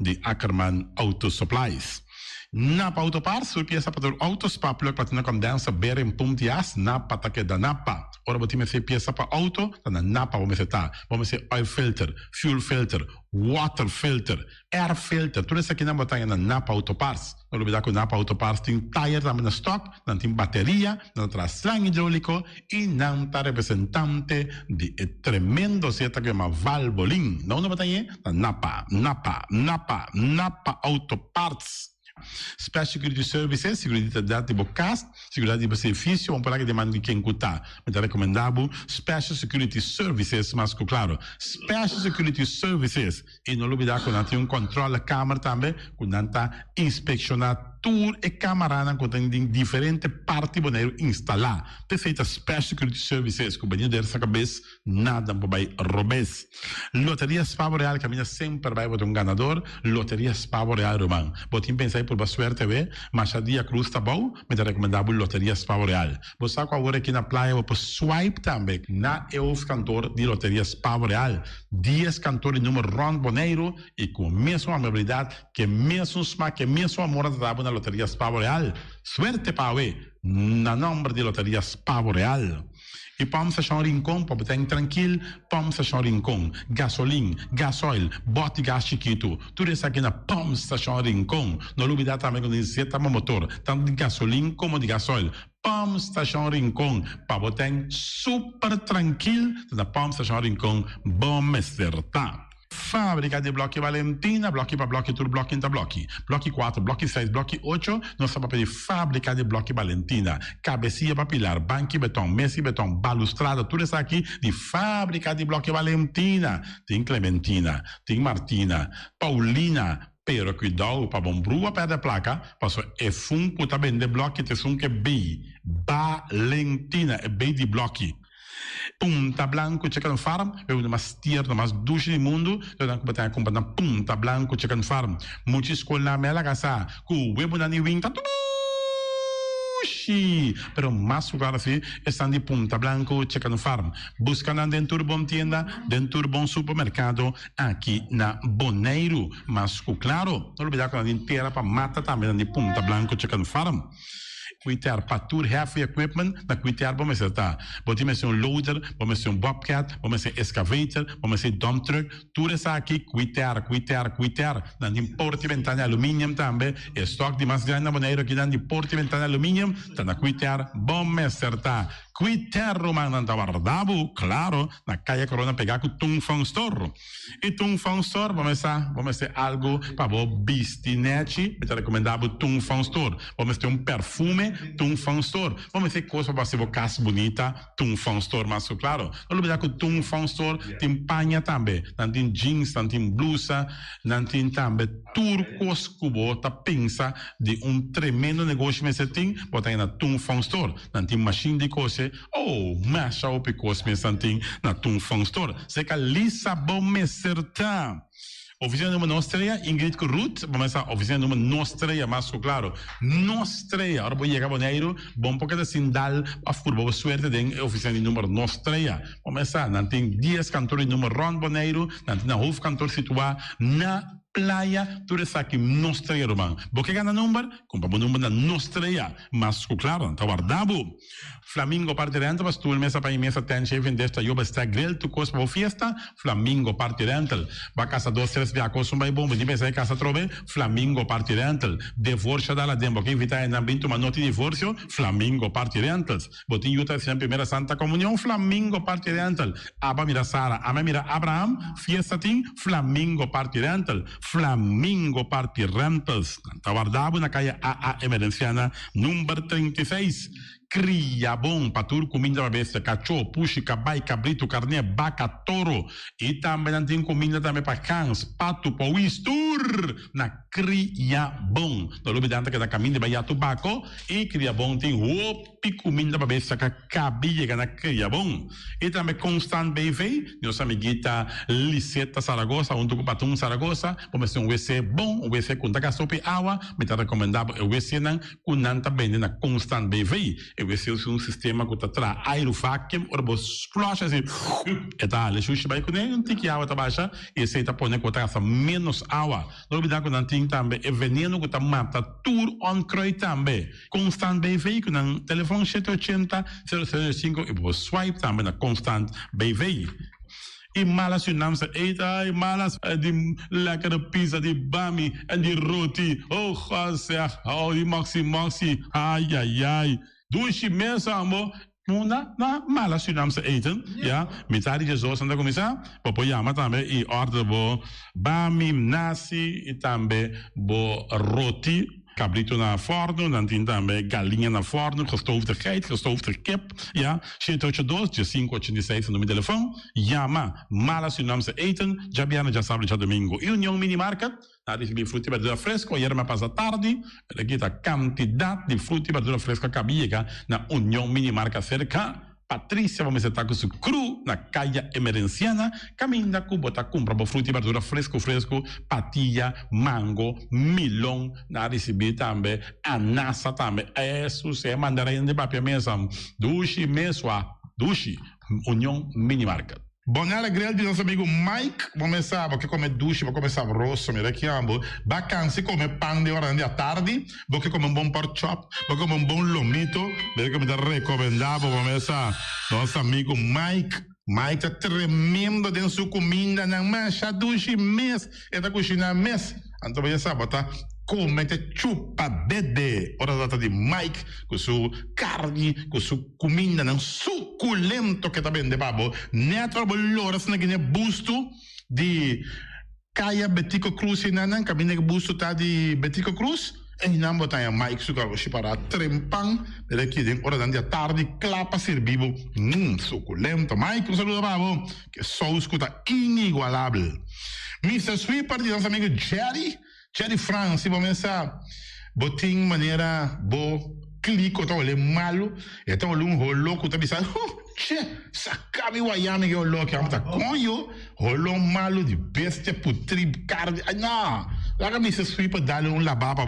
de Ackerman Auto Supplies. Napa Autoparts, surpieza para o autospa, para ter condensa, beira em puntias, Napa tá que da Napa. Ora, vou ter peça para auto, na Napa vamos estar. Vamos ser oil filter, fuel filter, water filter, air filter, tudo isso aqui na botanha na Napa Autoparts. Não olvidar que o Napa Autoparts tem tire também na stock, não tem bateria, não traz slang hidráulico e não está representante de tremendo seta que é uma Valvoline. Não na botanha, na Napa Autoparts. Special Security Services, seguridade de bocas, seguridade de serviço, vamos falar que demanda quem cutar. Mas é recomendável Special Security Services, mas claro, Special Security Services. E não olvidar que não tem controle da câmera também, que não está inspecionar tour e câmera que tem diferentes partes para instalar. Perfeita Special Security Services, que banho dessa cabeça, nada para robes. Loteria Spavo Real, caminha sempre vai para ganador, Loteria Spavo Real, Roman. Botim pensar por boa suerte, mas a dia cruz tá bom, mas é recomendável Loteria Spavo Real. Você sabe agora aqui na praia, você pode swipe também na EUF cantor de Loteria Spavo Real. 10 cantores número Ron Boneiro e com a mesma amabilidade, que mesmo smack, que mesmo amor da na Loteria Pavo Real. Suerte pawe na nombre de Loteria Pavo Real. E Pom Station Rincon, para botar tranquilo, Pom Station Rincon, gasolina, gasoil, bote gás chiquito, tudo isso aqui na Pom Station Rincon. Não olvidar também quando injeta motor, tanto de gasolina como de gasoil. Pom Station Rincon, para botar super tranquilo, na Pom Station Rincon, bom meserta. Fábrica de Blocchi Valentina, blocchi para blocchi, tudo blocchi inter blocchi. Blocchi 4, blocchi 6, blocchi 8, nós estamos para fábrica de Blocchi Valentina. Cabecinha para pilar, banco betão, mesa betão, balustrada, tudo isso aqui de fábrica de Blocchi Valentina. Tem Clementina, tem Martina, Paulina, pero cuidado para bom brua perto da placa, passo é funko também de blocchi, te funko é B, Valentina, é B de blocchi. Punta Blanco Chicken Farm, é uma das tier, mais duche do mundo, então que bater com Punta Blanco Chicken Farm. Muitas escolas mela casa, com o web na niwing tá duche, pero mais lugar assim, estão de Punta Blanco Chicken Farm. Buscando dentro bom tienda, dentro bom supermercado, aqui na Boneiro, mas claro, não olvidar que a gente terra para mata também de Punta Blanco Chicken Farm. Cuitar para tudo heavy equipment, na cuitar vamos acertar. Vamos ser loader, vamos ser bobcat, vamos ser excavator, vamos ser dump truck, tudo isso aqui, cuitar. Na de porta e ventana alumínio também, estoque de mais grande na Boneiro aqui na de porta e ventana alumínio, tá na cuitar, vamos acertar. Cuitar romano na Guardabo, claro, na Caia Corona pegar com Tung Fong Store. E Tung Fong Store, vamos ser algo para o bistinete, eu te recomendava Tung Fong Store. Vamos ter perfume, Tung Fong Store. Vamos ter coisa para ser casa bonita, Tung Fong Store, mas claro. Não olvidar que Tung Fong Store tem panha também, não tem jeans, não tem blusa, não tem também turcos que você pensa de tremendo negócio, mas você tem, botar aí na Tung Fong Store, não tem machine de coisa. Masha o picos me santing na Tung Fong Store. Seca Lissabon me certa. Oficina número Nostreia, Ingrid Ruth, vamos a oficina número Nostreia, mas claro, Nostreia. Agora vou chegar a Boneiro, bom porque assim dá a furbo suerte de oficina número Nostreia. Vamos a, não tem 10 cantores número Ron Boneiro, não tem na Hof cantor situado na Playa, tudo isso aqui, Nostreia, irmão. Porque ganha número? Compra o número da Nostreia. Mas, claro, está guardado. Flamingo parte rental, mas tu mesa para mesa tem chefe desta yoba está grill, tu costa para fiesta, Flamingo parte rental. Vai casa 2 3 via costa um bom, de mesa casa trove, Flamingo parte rental. Divórcio da la dembo, que invita em ambiente uma nota de divórcio, Flamingo parte rentals. Botinho tá sempre primeira Santa Comunhão, Flamingo parte rental. Aba mira Sara, ama mira Abraham, fiesta ting, Flamingo parte rental. Flamingo Party Rentals, está guardado na calle AA Emerenciana, número 36. Cria bom para tudo, comida para besta, cachorro, puxi, cabai, cabrito, carne, vaca, touro. E também tem comida também para cães, pato, para o istur. Na Cria bom. Não olvidando que na caminho de Bahia Tubaco. E Cria bom tem opi comida para besta, que cabia na Cria bom. E também Constant BV, nossa amiguita Liseta Saragossa, um do Patum Saragossa. Vamos ter WC bom, WC com sopa e água. Me está recomendado o WC não, com nanta bem na Constant BV. Eu esse é um sistema que está traz aerovacuum, ou você flush assim, e tá, ele chucha vai com nem tem que água tá baixa, e esse está pondo que tá menos água. Não olvidar que não tem também é veneno que tá mata tudo on croi também. Constant BV que no telefone 780 005 e você swipe também na Constant BV. E malas se não se eita, e malas de lekkere pizza, de bami en de roti. Oh, God, oh, die maxi, ai. Dushi mesmo, amor. Na mala Surinaamse eten, ja, metade de zoos aan de commissaris, popoyama também e order bo bami, nasi e também bo roti. Cabrito na forno, dan tem também galinha na forno, gestoofde geit, gestoofde kip, ja, 782-586 no meu telefone, Yama, mala Surinaamse eten, Jabiana já sábado já domingo, e União Mini Market, a receber fruta e verdura fresco, ayer me passa tarde, aqui a quantidade de fruta e verdura fresca que havia na União Mini Market cerca, Patrícia, vamos estar com o cru na caia emerenciana, caminha com bota compra fruta e verdura fresco, patilha, mango, milão, na receber também, anassa também, isso é mandarim de papel mesmo, dushi, União Mini Market. Bonella grill di nostro amico Mike, começava perché come duce, ma come sabroso, mi richiamo. Vacanze come pan di ora a tardi, perché come un buon pork chop, perché come un buon lomito, perché mi recomendavo come sa nostro amico Mike. Mike è tremendo dentro sua comida, non mangia duce mês, e da cucina mês. Então vai sabato come te chupa bede. Ora data di Mike con su carne, con su comida non succulento che também de babo. Ne trovo l'ora se ne busto di Caia Betico Cruz e nanan cammina busto ta di Betico Cruz e in ambo ta Mike su carlo si para trempang delle chiede ora d'andia tardi clapa servivo succulento. Mike un saluto babo che sauce cuta inigualable. Mr. Sweeper di nostro amico Jerry France, vamos pensar, botin maneira bo clico tá olhando malo, então um rolo que tá pensando, che, sacabi Wyoming que olhou que tá conho, rolo malo de bestia putri carne, não, lá que Mr. Sweeper dá-lhe lavaba,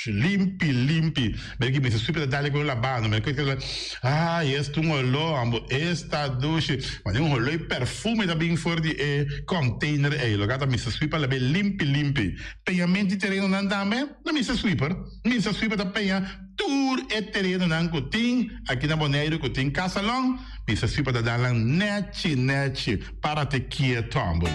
limpi, perché Mr. Sweeper dá-lhe com lavando, mas que este rolo, ambo, esta douche, mas rolo e perfume da bem forte e container e lo gata Mr. Sweeper la bem limpi, pagamento terreno não também, na Mr. Sweeper da penha tour e terreno nan kuting aqui na Bonaire kuting Casalong Mr. Sweeper da dalang neti para te quieto ambo.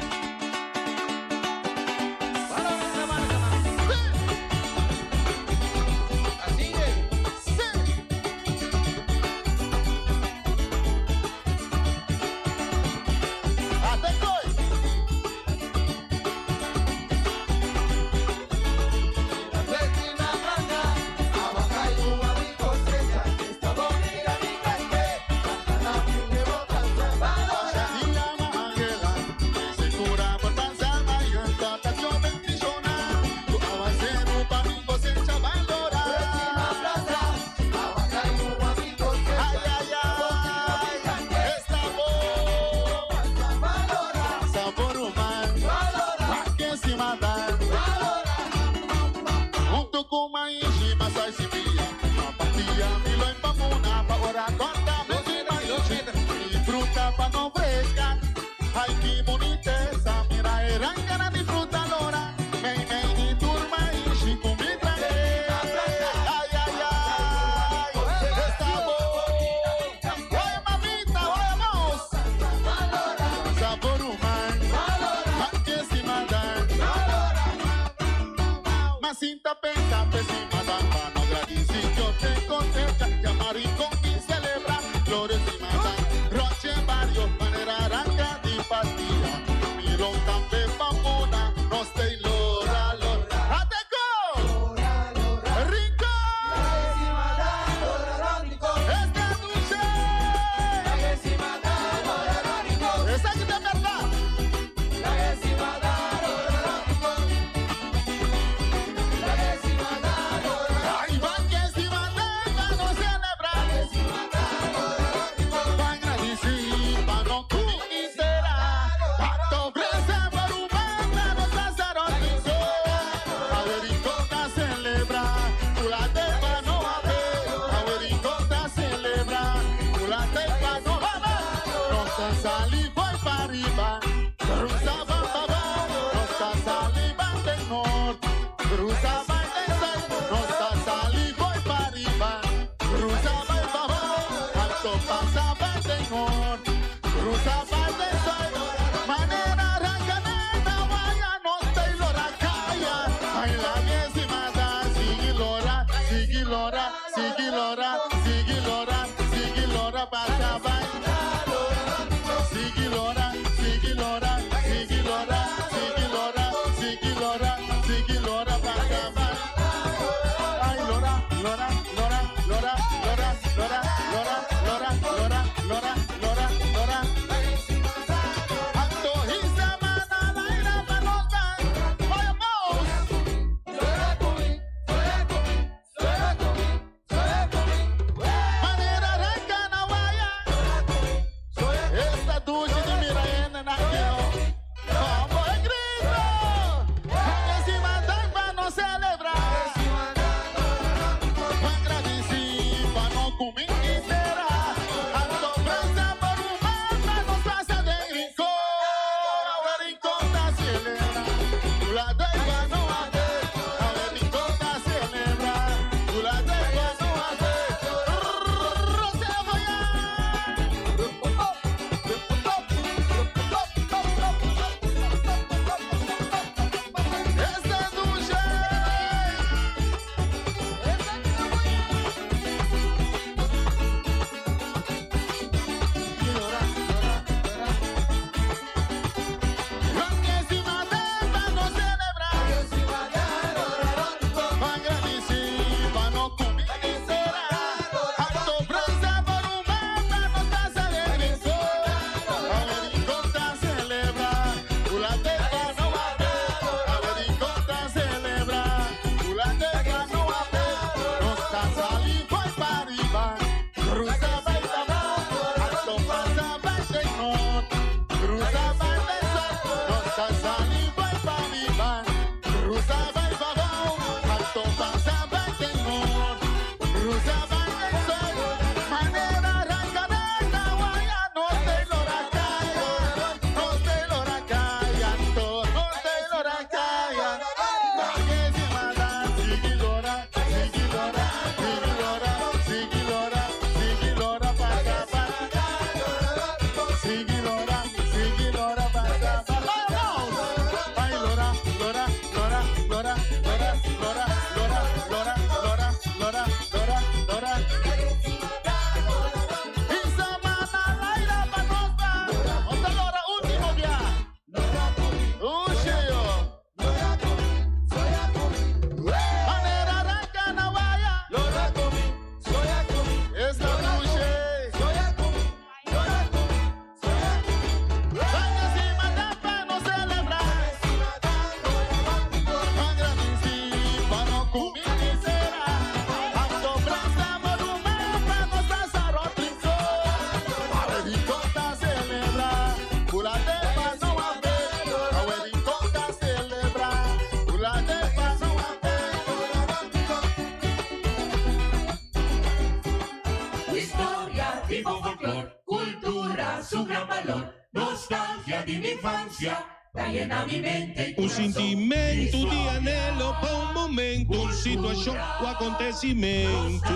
su gran valor, nostalgia di un'infanzia, llena mi mente. Un sentimento di anelo per un momento, una situazione o acontecimento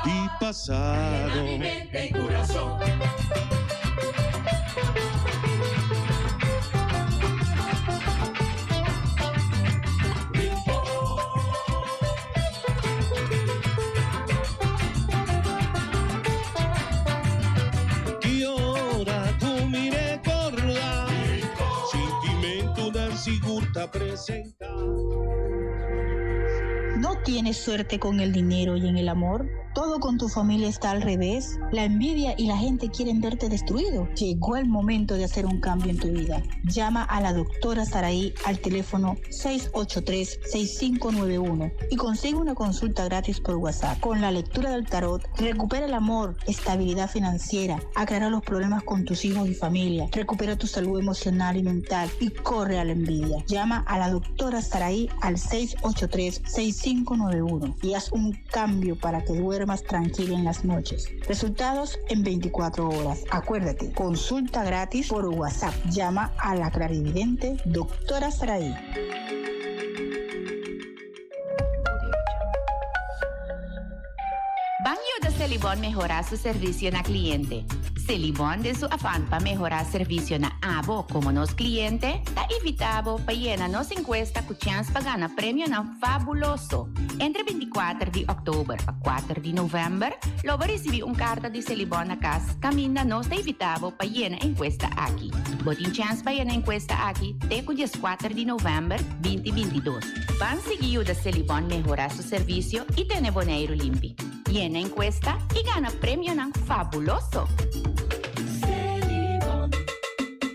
di passato. Mi mente y corazón. ¿No tienes suerte con el dinero y en el amor? ¿Todo con tu familia está al revés? ¿La envidia y la gente quieren verte destruido? Llegó el momento de hacer un cambio en tu vida. Llama a la doctora Saraí al teléfono 683-6591 y consigue una consulta gratis por WhatsApp. Con la lectura del tarot, recupera el amor, estabilidad financiera, aclara los problemas con tus hijos y familia, recupera tu salud emocional y mental y corre a la envidia. Llama a la doctora Saraí al 683-6591 y haz un cambio para que duermas tranquila en las noches. Resultados en 24 horas. Acuérdate, consulta gratis por WhatsApp. Llama a la clarividente doctora Saraí. Banco de Celibon mejorar su servicio na cliente. Celibon de su afán para mejorar servicio na abo como nos cliente, está evitado para llenar nos encuesta con chance para ganar premio na fabuloso. Entre 24 de outubro a 4 de novembro, lo va a recibir un carta de Celibon na casa. Camina nos está evitado para llenar encuesta aquí. Botin chance para llenar encuesta aquí, te con 4 de novembro 2022. Van seguido de Celibon mejorar su servicio y tener boneiro limpi. Llena encuesta y gana premio na fabuloso. Celibon.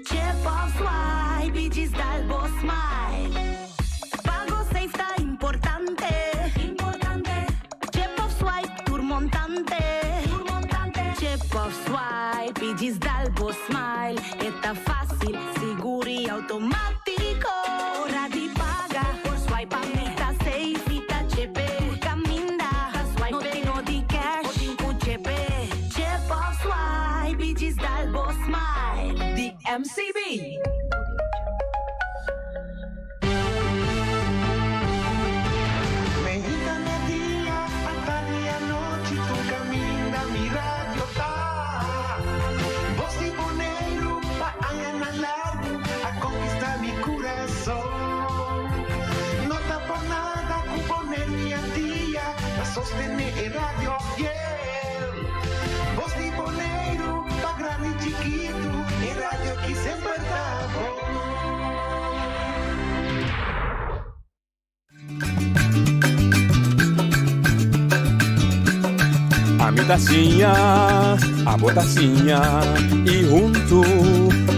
Chip of swipe, diz Dalbo Smile. Pago safe está importante. Importante. Chip of swipe, turmontante. Turmontante. Chip of swipe, diz Dalbo Smile. Está fácil, seguro y automático. Hora de pagar por swipe, a mí está safe y está chepe. MCB. Medita día, hasta noche, tu camina, mi radio está. Vos y Boneiro, pa' allanar, a conquistar mi corazón. No está por nada, con poner mi día, a sostener el radio fiel. Vos y Boneiro, pa' grande y chiquito, el radio aquí sempre está A mi tacinha, a botacinha e junto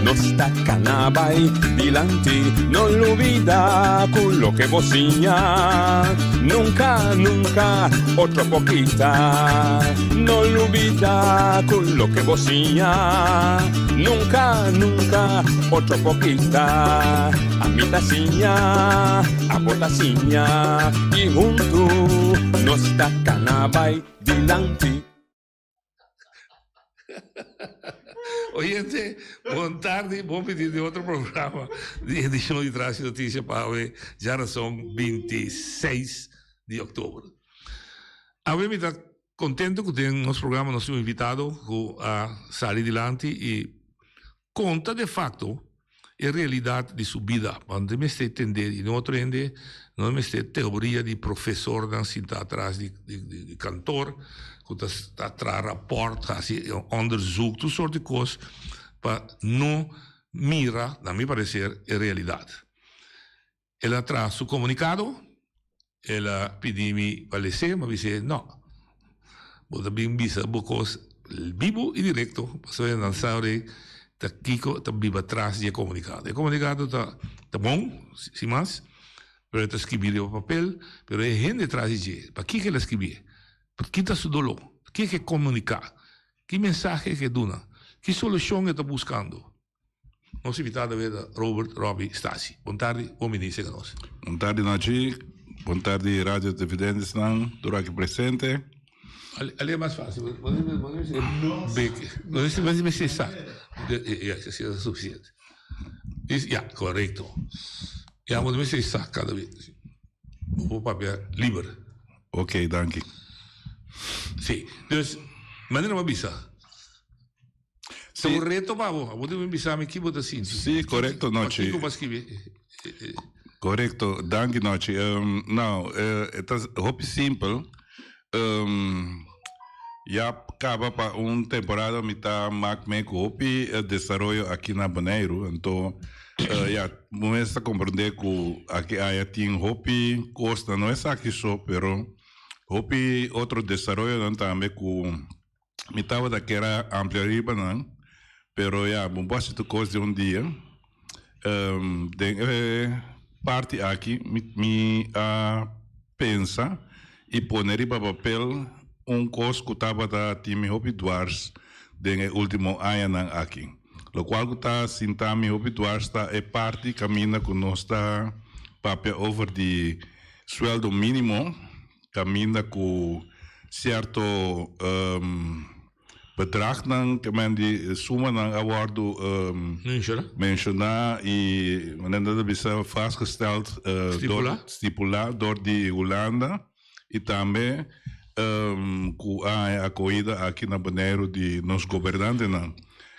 nos tacanabay dilante, no lo olvida con lo que bocinha. Nunca, nunca, otro poquita, no lo olvida con lo que bocinha. Nunca, nunca, otro poquita. A mi tacinha, a botacinha e junto nos tacanabay dilante. Oyente, buon tardi, buon pedido de otro programa de edición de Traje Noticia para hoy. Ya son 26 de octubre. Ahora me está contento que en nuestro programa nos hemos invitado a salir adelante y conta de facto la realidad de su vida. Cuando me está entendiendo y no aprende, no me está teoría de profesor, dan cinta atrás de cantor, que está atrás rapport, así, onderzoek, todo soort de cosas, para no mira, a mi parecer, la realidad. Él atrás su comunicado, él pidió mi parecer, me dice, no, vos también viste cosas vivo y directo, para saber lanzar ta Kiko ta viva atrás de comunicado. El comunicado está bom, sin más, pero está escrito en papel, pero hay gente detrás de él. ¿Para qué que la escribí? ¿Para qué está su dolor? ¿Para qué que comunicar? ¿Qué mensaje que dona? ¿Qué solución está buscando? Nos invitado a ver a Robert Robbie Stasi. Buon tarde, bom início a nós. Buon tarde, Nachi. Buon tarde, Radio Dividendes, durante presente. Ali é mais fácil. Podemos dizer, sia sufficiente. Ja, correcto. Ja, moet mensen zeggen cada vez. O papel liever. Oké, dank je. Sì, dus, maneira uma bisa. Siamo reto, Pavo, potevo bisame chi vuoi sì. Sì, corretto, noci. Correcto, dank je, noci. Nou, het is heel simpel. Ya acaba para temporada mitad maak me hopi desarrollo aquí na Bonaire. Então, ya começa a compreender que aqui há tem hopi costa, não é só aqui só, pero hopi outro desarrollo também que mitad daquela ampliaria não, pero ya bom posso tu coisa de dia. Parte aqui me pensa e poner para papel costo que estava da time Hopi Duars no último ano aqui. Lo qual está sintami Hopi Duars está é parte caminha com nossa papel over de sueldo mínimo, caminha com certo bedrag que men die suma dan awardo mencionar e dat is vastgesteld stipulado door die Holanda e também com a acolhida aqui na Bonaire de nos governantes não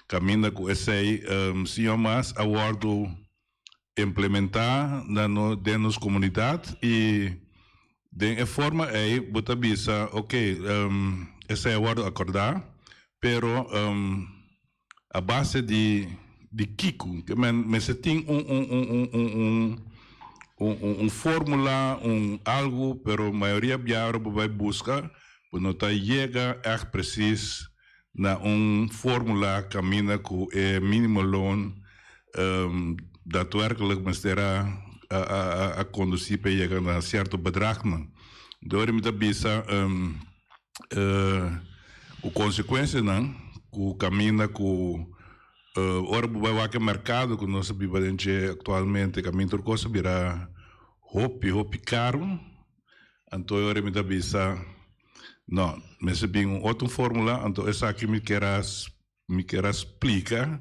caminha com esse se mais awardo implementar na nos comunidade e de forma aí bota bisa ok esse awardo acordar pero a base de Kiko, que men se tem fórmula, algo, pero a maioria biara vai buscar, quando não chega é preciso na fórmula caminha com o mínimo loan da werkelijk mas terá a conduzir para chegar a certo bedrag não. Door met bisa o consequência não o caminho com ora vai que mercado que nós vivemos atualmente caminho por coisa virá hopi caro então ora me dá bisa não mas bem outra fórmula então essa aqui me quer explicar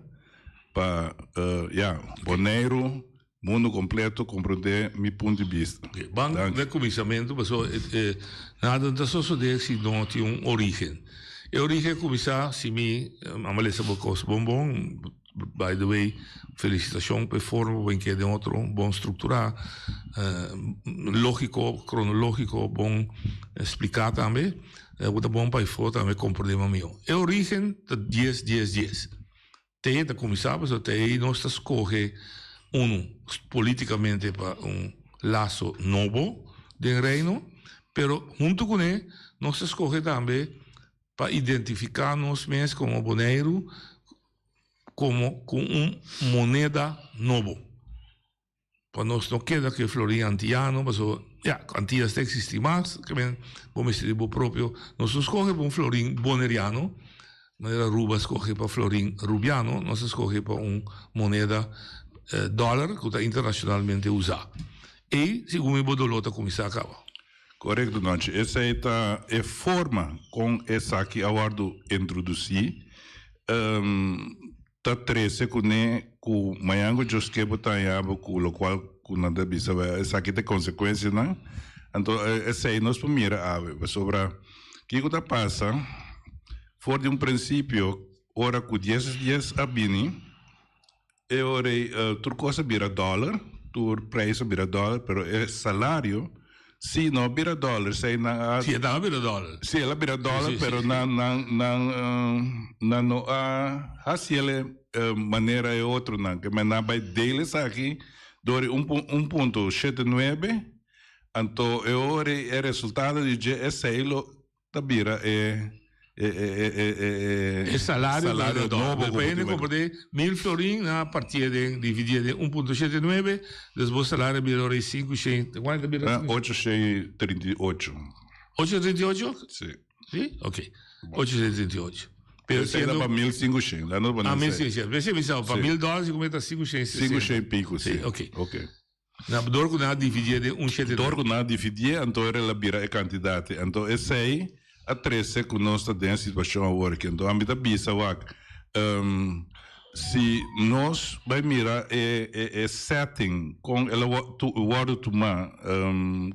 para Bonaire mundo completo compreender meu ponto de vista. Banco de comissamento passou nada da sociedade se não tem origem. E origem começar se me amalesa bocos bombom. By the way, felicitação por forma bem que de outro bom estruturar, lógico, cronológico, bom explicar também. Muito bom para fora também compreender meu. E origem de 10. Tem da começar, mas tem nós escolhe politicamente para laço novo do reino, pero junto com ele nós escolhe também para identificar-nos mesmos como Bonaire como com moneda novo. Para nós não queda que florim antiano, mas antias existe mais, que vamos dizer próprio, nós escolhe para florim boneriano, maneira Ruba escolhe para florim rubiano, nós escolhe para moneda dólar que está internacionalmente usado. E, segundo o Bodolota, começar a acabar. Correto, Noche. Essa é a forma com essa que eu vou introduzir. Tá 13 com o Mayango Josque Botanyabo, com o qual nada bisa essa aqui tem consequência, não? Então, essa aí nós primeiro sobre o que está passa. For de princípio, ora com 10 dias a bini, e ora tur coisa vira dólar, tur preço vira dólar, pero é salário sì, no, vira dólar, sei na sì, ela vira dólar. Sì, ela vira dólar, sì, però no hasiele maneira é outro não, que mas vai deles aqui, dore 1.79, então é ora é resultado de GSL da vira e salário novo bene comprare 1000 florin a partir de dividir de 1.79 depois salário vira 500 quanto vira 838 sì ok 838 per sendo para 1500 lá no Bonaire 1500 você me sabe para $1000 como está 500 e pico sì ok na dorgo na dividir de 1.79 dorgo na dividir então ela vira a quantidade então esse aí a 13 que nós estamos em situação agora, então a minha bisa se nós vai mirar setting com ela word tuma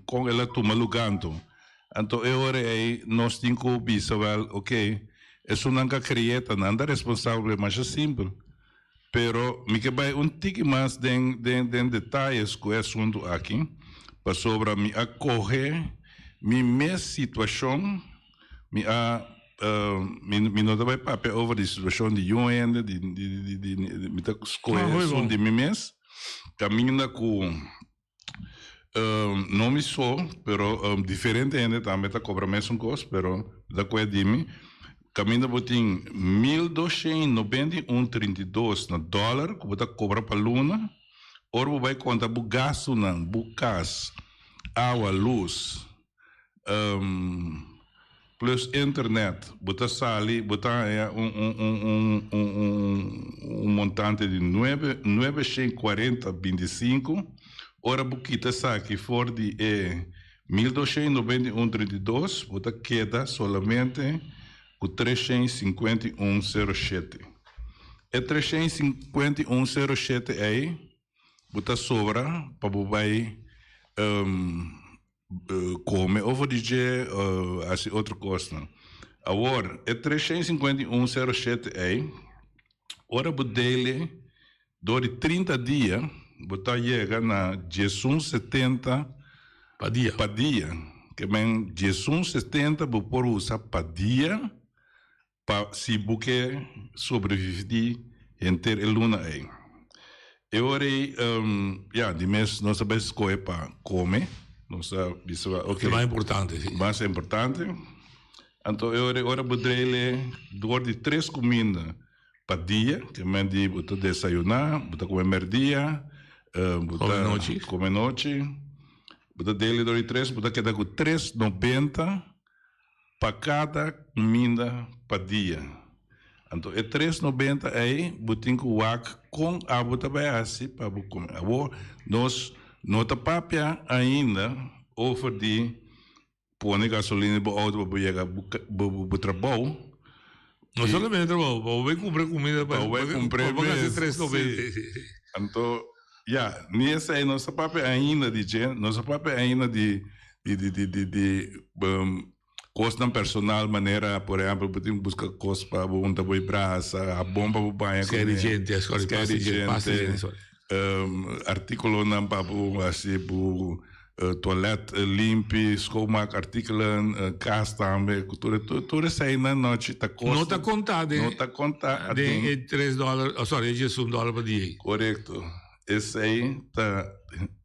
com ela tuma luganto então agora aí nós temos que bisa well ok isso não é crieta não é responsável mas é simples pero me que vai tique mais den detalhes com esse assunto aqui para sobre me acorrer minha situação me mi não vai papel over a situação de UN de me tá escolhendo de mes caminha com não me só pero diferente ainda também tá cobra mesmo coisa pero da coisa de mim caminha botin 1.291,32 na dólar que você cobra para luna ou vai contar bu gasto na bu gás água luz plus internet, bota sali, bota montante de 940,25, ora buquita saque for de 1.291,32, bota queda solamente com 351,07. E 351,07 aí, bota sobra para bubai come over DJ assim outra coisa. Agora é 351,07 aí. Ora budele dori 30 dias, botar chega na 1.70 para dia. Que men 1.70 por usar para dia para se buque sobreviver entre luna aí. E ora de mês nós sabemos escolher para comer. Okay. Mais importante. Sim. Mais importante. Então, agora poderia dar de 3 comidas para dia, que é de botar desayunar, botar comer dia, botar comer noite, botar dele dar de 3, botar quedar com 3,90 para cada comida para dia. Então, é 3,90 aí, botar com a botar bem assim para comer. Agora, nós nota papia ainda over de pôr gasolina para o auto para chegar para trabalho. Não somente trabalho, para comprar comida para comprar fazer 3,90. Então, nessa aí nossa papia ainda de custo personal maneira, por exemplo, para buscar coisa para um tabu braça, a bomba para banhar. Gente, artículo na papo assim bu toilet limpo schoonmaak artikelen kaas também tudo isso aí na noite tá costa não tá contado não tá contado de $3 sorry de $1 por dia correto esse aí tá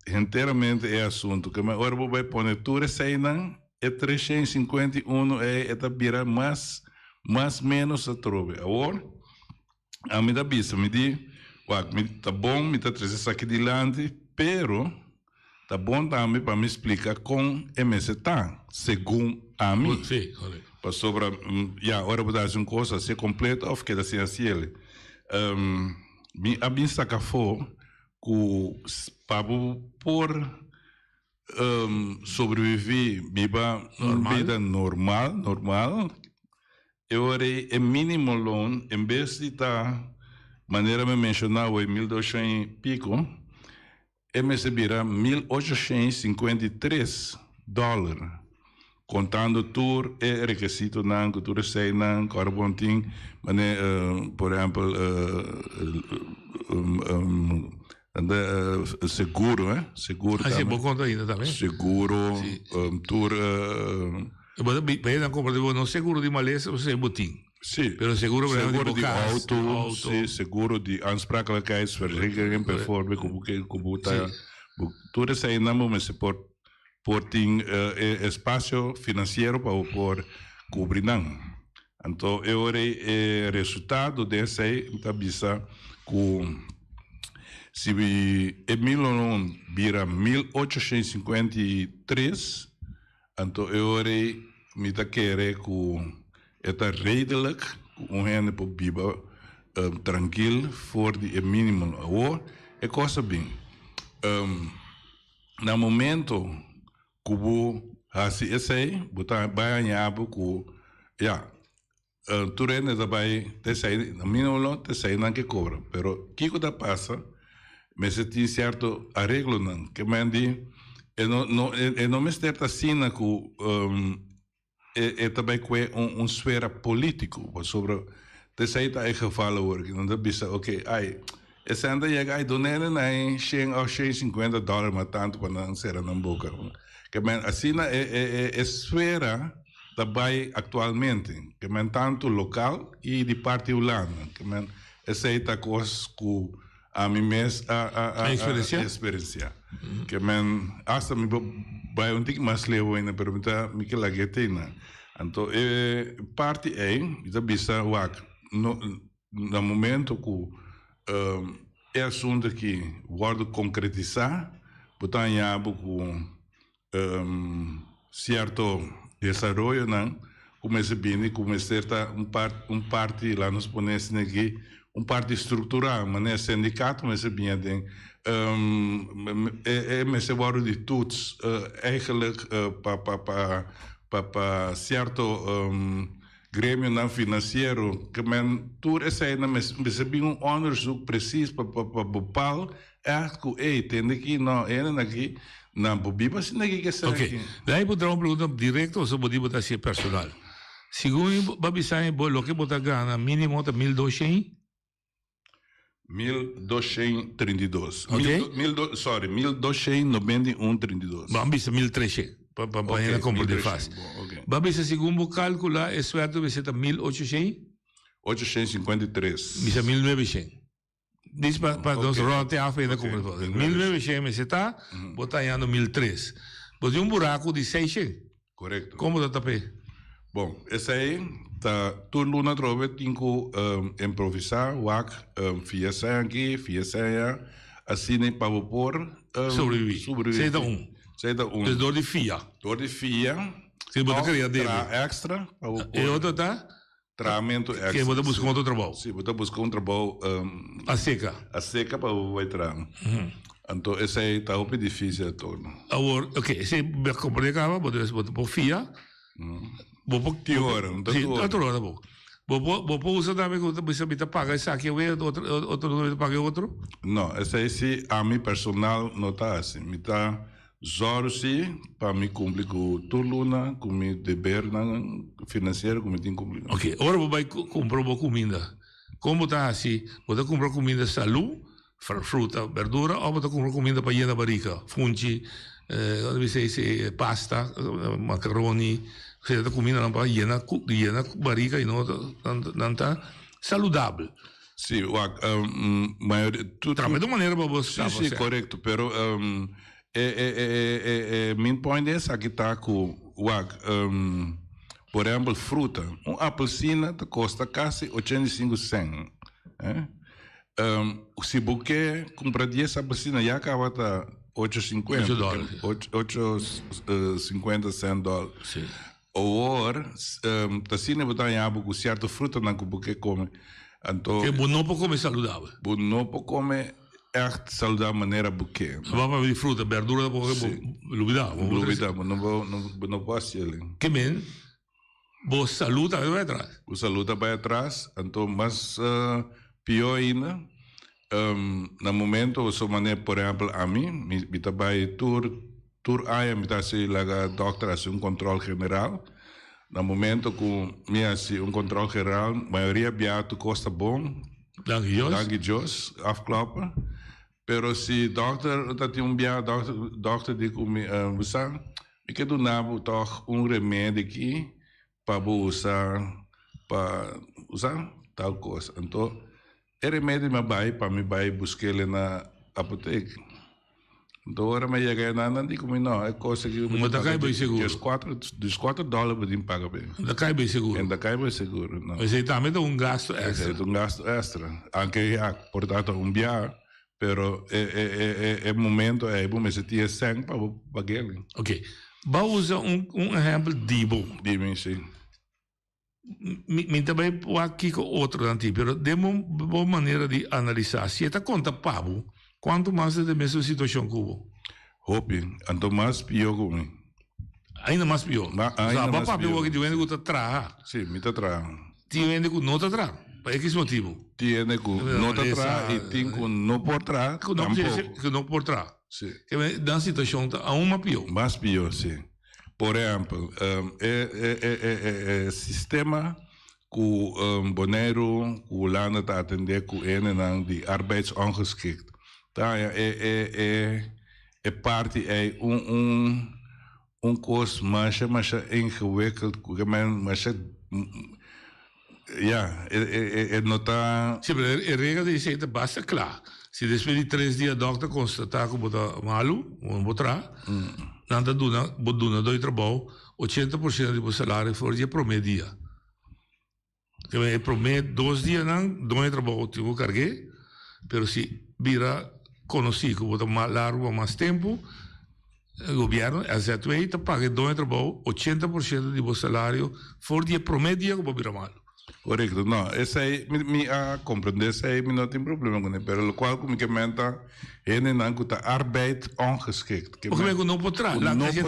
inteiramente é assunto que agora vou vai pôr tudo isso aí não é 351 é tá vira mais menos a trove agora a mim da bisa me di tá bom, me tá trazendo isso aqui de lante, pero tá bom também para me explicar com MST, segundo a mim. Sim, correto. Para sobre, agora vou dar uma coisa assim completa, ou fica assim ele. A mim saca for para por sobreviver vida normal, eu é mínimo loan, em vez de estar maneira me mencionar o 1.200 e pico, me recebirá $1.853, contando tudo é requisito não, tudo sei não, carbontim, por exemplo, seguro, seguro. Ah, sim, bom conta ainda também. Seguro, tudo. Não seguro de maleza, você é botim. Sim, pero seguro de auto, sim, seguro de aansprakelijkheidsverzekering bijvoorbeeld, como tá, tudo isso aí não mas por ter espaço financeiro para por cobrir não. Então, o resultado desse aí está bisa com se Emilio vira 1.853, então eu me tá querer com está redelijk, gente para viver tranquilo, voor die mínimo. Agora, é coisa bem. No momento que você assim, esse aí, botar banhado com, tu rende também, te sei, a mim não te sei não que cobra, pero Kiko da passa, mas se tem certo arreglo não, que mandi, não me certa assim que também que esfera político, sobre te sei tá gevallen hoor, não dá bisa, ok, ai, essa anda chega aí do nene na $150 mas tanto para não ser na boca, que man assim é esfera também atualmente, que man tanto local e de parte holanda, que man aceita coisas que a mim mesmo a experiência, que man hasta me vai mais levo ainda perguntar me que lá que tem, então parte já bisa wak no momento que assunto que pode concretizar, portanto já com certo desenvolvimento, não, começa bem, começa parte lá nos ponemos aqui, parte estrutural, mas né sindicato, mas bem tem, mas agora de todos, eigenlijk para certo grêmio não financeiro, que men tudo essa aí não mas bem onderzoek preciso para bepalen, que tem aqui não aqui não bobiba se aqui que será aqui. Daí poderá perguntar direto ou se pode botar se personal. Segundo babisai bolo que botar gana mínimo de 1.200. 1.232. Okay. 1.291,32. Babisa 1.300. Para ainda comprar de fácil. Babisa segundo cálculo é certo que está 1.800. 853. Bisa 1.900. Diz para nós rote a ainda comprar de fácil. 1.900 mas está botar aí no 1.300. Botar buraco de 600. Correto. Como dá tapé? Bom, esse aí tá tudo na trova tem que improvisar, via aqui, via assim nem para pôr sobreviver. Seita um. Dor de fia. Se você queria dele. Extra. E outro tá? Tratamento extra. Que você busca outro trabalho. Sim, você busca trabalho. A seca. A seca para o entrar. Então, esse aí tá muito difícil todo. Agora, ok, se você comprar você pode fia. Pior, não tá tudo. Você usa também que você paga isso aqui, outro paga outro? Não, esse aí se a mim personal não tá assim. Me tá zorro-se para me cumprir com tudo, com meu dever financeiro, com meu tem cumprir. Ok, agora você vai comprar uma comida. Como está assim? Você comprar comida de saúde, fruta, verdura, ou você comprar comida para llenar a barriga? Fungi, pasta, macaroni. Se a comida não para llenar barriga e não está saudável. Sim, de maneira para você. Sim, correto, pero meu point é que está com por exemplo, fruta. Apelsina custa quase 85 cents. Se você comprar 10 apelsinas, já acaba tá $8,50. $8,50. Sim. Ou assim botar em abo com certa fruta não que come. Então que não pode comer saudável. Não pode comer echt saudável maneira porque. Vamos de fruta, verdura, porque lubida, não pode ser. Que men? Boa saúde vai atrás. O saúde vai atrás, então mas pior ainda. No momento, sua maneira, por exemplo, a mim, me trabalho tur aí me tá se laga doctor assim controle geral. No momento com me assim controle geral, maioria biato custa bom. Danke Deus, afkloppen. Pero se doctor dat biato doctor diz me usar, me que do nabo toch remédio aqui para usar tal coisa. Então, remédio me vai para me vai buscar ele na apoteca. Então, agora me chega não digo não, é coisa que mas da cai bem seguro. $4 para pagar bem. Da cai bem seguro. Da cai bem seguro, não. Mas aí também dá gasto extra. É gasto extra. Anche portanto viaggio, pero é momento bom mas tinha sangue para pagar. Ok. Vou usar exemplo dibo. Dime sim. Me também pode aqui com outro antigo, pero de uma boa maneira de analisar. Se está conta pavo, quanto mais é da mesma situação que o Hope, anto mais pior comigo. Ainda mais pior. Ainda mais pior. Que eu ainda gusta trabalhar. Sim, me está trabalhando. tiene que nota atrás. ¿Para qué motivo? Tiene que nota atrás y tiene que no por atrás. Que no por atrás. Sí. Que dan situação aún más pior. Mais pior, sim. Por exemplo, sistema que o boneiro, o landa está atender com ele de arbeidsongeschikt. Tá, parte é coisa mais ingewikkeld, mas ja, não está. Sim, mas a regra diz que basta claro. Se depois de 3 dias o doutor constatar que está malo, ou botar, não está dando dois trabalhos, 80% do salário for dia promedio dia. Que é promedio 2 dias não, 2 trabalhos eu carreguei, mas se vira conhecido que está mais largo, mais tempo, o governo, a Z2, está paga 2 trabalhos, 80% do salário for dia promedio dia que vai virar malo. Correto, não, esse aí, me compreender, esse aí não tem problema com ele, mas o qual como que menta, ele não está arbeid ongeschikt. Como é que não pode trás? Langdurige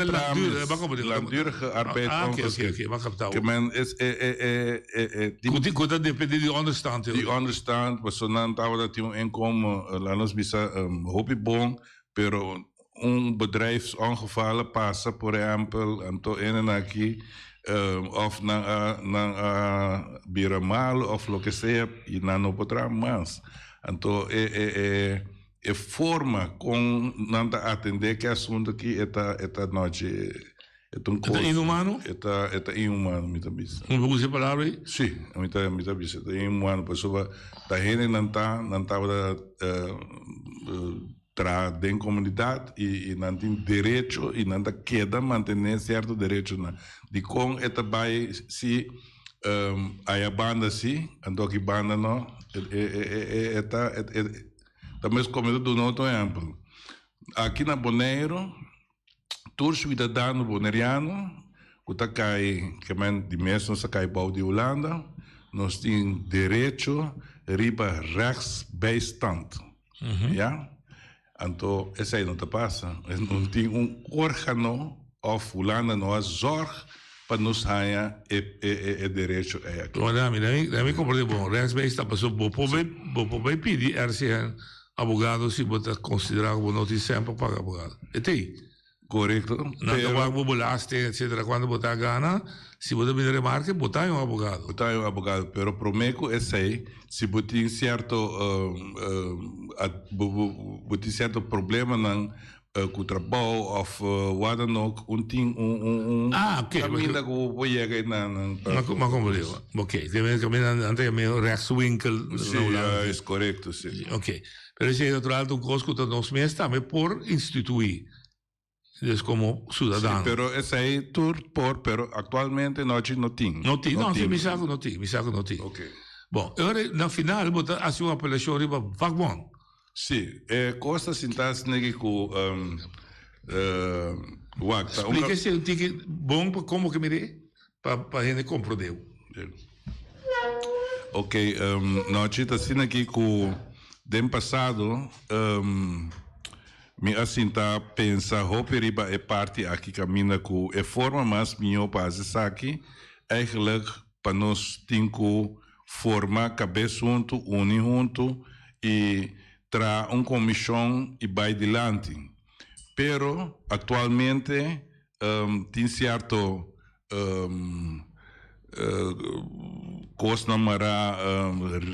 arbeid ongeschikt. Oké, maar kapitaal. Que men is, dat depende de onderstand. Die onderstand, we zullen dat die inkomen, laten we zeggen, hoop ik bon, pero bedrijfsongevallen passen, por exemplo, en to in en aqui, of na biramal of lo que sea y na no podrá más. Entonces, forma con nada atender que asunto que esta noche ¿Está inhumano? Está inhumano, mi tabisa. ¿No usa a palavra aí? Sí, mi tabisa, está inhumano, pues está gente não está dentro da comunidade e não tem direito e não queda manter certo direito de com esta vai se a banda se então que banda não também como do outro exemplo aqui na Bonaire todos os cidadãos bonaireanos que tá cai que men de mesmo se cai bau de Holanda nós tem direito riba rechtsbijstand ja. Então, esse aí não te passa. Não tem órgão ou fulano não há zorg para nos ganhar direito a aqui. Olha, me compreendo bom. Rechtsbijstand passou por pedir RCN advogado se você considerar que não tem sempre para advogado. É aí. Correto. Não tem algo bolaste, etc. Quando você ganha, se você me remarque, botar um advogado. Botar um advogado, pero prometo esse aí, se você tem certo problema com o trabalho ou what dan ook, caminho que vou chegar na. Mas compreendo. Ok, tem meio rechtswinkel. Sim, é correto, sim. Ok. Pero esse outro lado, um costo que nós mesmos também por instituir. Es como ciudadano. Sí, pero es ahí pero actualmente no tem. No, mi saco no tem. Ok. Bom, agora, na final, você faz uma apelação para Vagbon. Sim, costa sintas negi com wakta. Explica se um tique bom para como que me dê para gente compreender. Ok, nós estamos aqui com den passado me assinta pensa hoperiba parte aqui caminha com forma mais minha para aqui eigenlijk para nós tinco forma cabeça junto uni junto e tra comissão e vai adiante pero atualmente tem certo coisa mara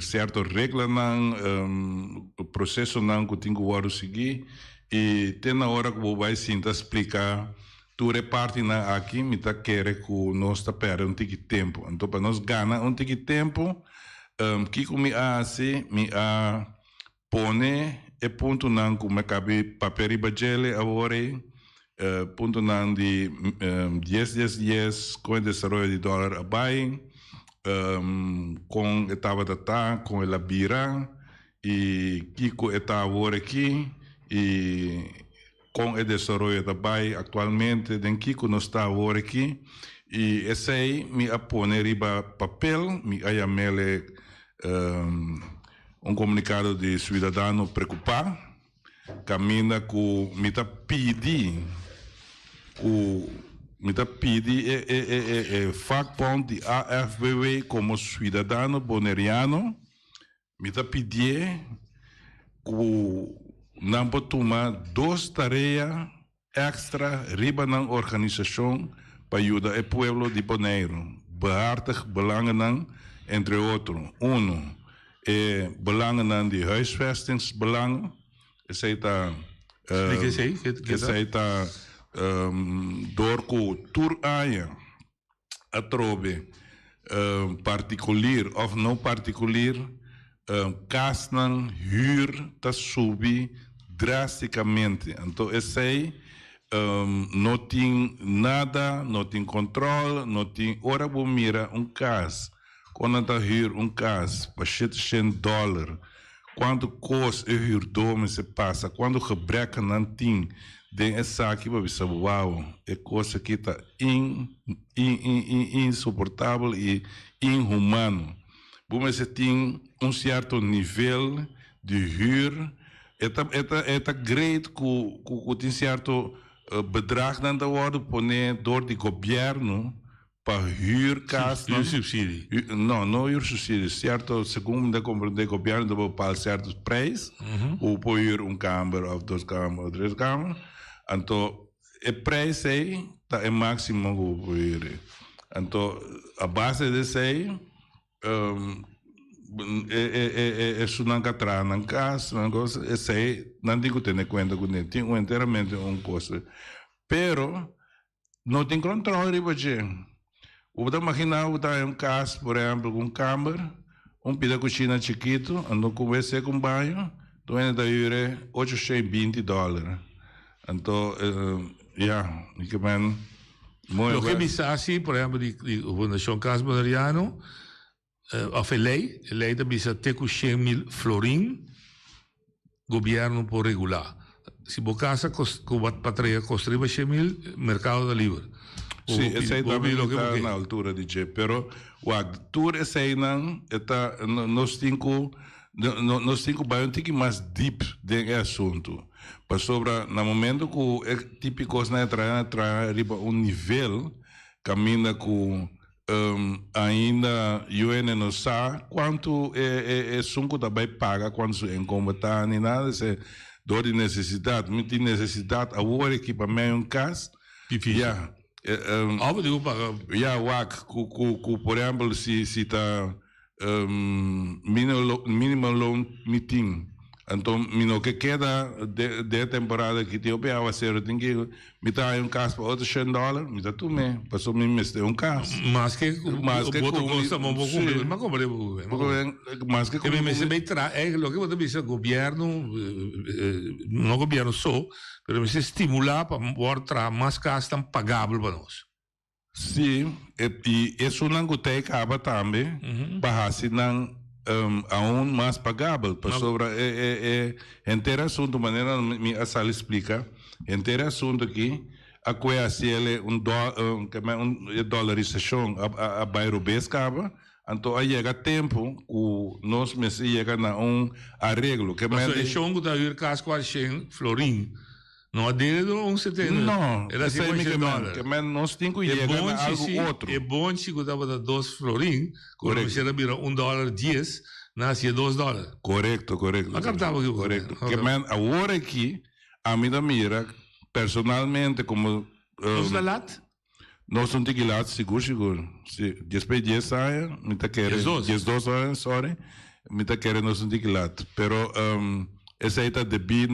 certo regra não processo não que tinha que seguir e tem na hora que você vai sentar explicar tu reparte na aqui me tá querer que nós tá perdendo um tique tempo então para nós ganhar um tique tempo que me assim me pone e ponto não como cabe papel e bagele agora ponto não de 10 com o desenvolvimento de dólar a bem com etapa da com a bira e Kiko está agora aqui e com o desenvolvimento também atualmente den Kiko não está agora aqui e esse aí me apone riba papel me ayamele comunicado de cidadão preocupado caminha com me tá pedir o mita pedi vakbond de AFBW como cidadano boneriano, mita pedi que não tomar 2 tarefas extra riba na organização para ajudar o pueblo de Bonaire. Behartig belangen, entre outros. 1. Belangen de huisvestingsbelangen. Door ko toeraaien, atrobe, particulier of no particulier, kasnan, huur, dat subi drasticamente. Então, esse não tem nada, não tem controle, não tem. Ora, vou mirar caso. Quando está huur caso, para $700. Quando custa o huur dome se passa, quando gebrek não tem. Den essa aqui para ver uau, é coisa que está insuportável e inhumano. Mas você tem certo nível de huur, é great que tem certo bedrag na hora poner door de governo para huur casa. Huur subsídio? Não huur subsídio. Certo, segundo o governo deve pagar certos preços, ou para huur câmara, ou 2 câmaras, ou 3 câmaras. Então, o preço aí está máximo que eu então, a base desse aí é não catrar na casa, esse aí não tem que ter em conta que tem inteiramente custo. Pero não tem controle para gente. Você imagina que caso, por exemplo, com câmara, pida cozinha chiquito, ando conversar com banho, então ainda dá $820. Então, ik ben mooi. Lo que me assim, por exemplo, de Fundação Casa Boneriano, of a lei da bisa teco 100.000 florin, governo por regular. Se bo casa cubat patria construíba 100.000, mercado da livre. Sim, esse aí também está na altura de G, pero o actor esse aí não está nos cinco vai um pouco mais deep desse assunto. Para sobre no momento que é típico na entrar riba nível caminha com ainda UN não sabe quanto é sunco também paga quando se incomodar nem nada se dor de necessidade, muita necessidade agora equipamento caso difícil. Por exemplo, se está minimum loan meeting. Então, no que queda de temporada que eu peava ser, tem que me dar caso para $800, me dá tu me, passou me mestre caso. Mas que boto gosta muito pouco, mas comprei mas que me mestre bem é lo que você diz, governo, não governo só, mas me estimular para mostrar mais casos tão pagável para nós. Sim, e isso não que acaba também, para assinar aún más pagable. Pues sobre entero asunto, maneira me Asal explica, entero asunto aqui, a que hacerle dolarização a bairro Bescaba, então aí chega tempo que nós me chega a arreglo. Que mas o chongo da ir casco a florim. Não dele do 70. Não, era $50. Que nós temos que chegar a algo outro. É bom se cuidava da 2 florim, quando você vira $1.10, nascia $2. Correto. Acabava que correto. Que agora aqui, a minha mira, personalmente, como... Nós da lat? Nós não temos que lat, seguro. Depois de 10 anos, me está querendo... 12 anos, sorry. Me está querendo, nós não temos que lat. Pero, essa aí está de bem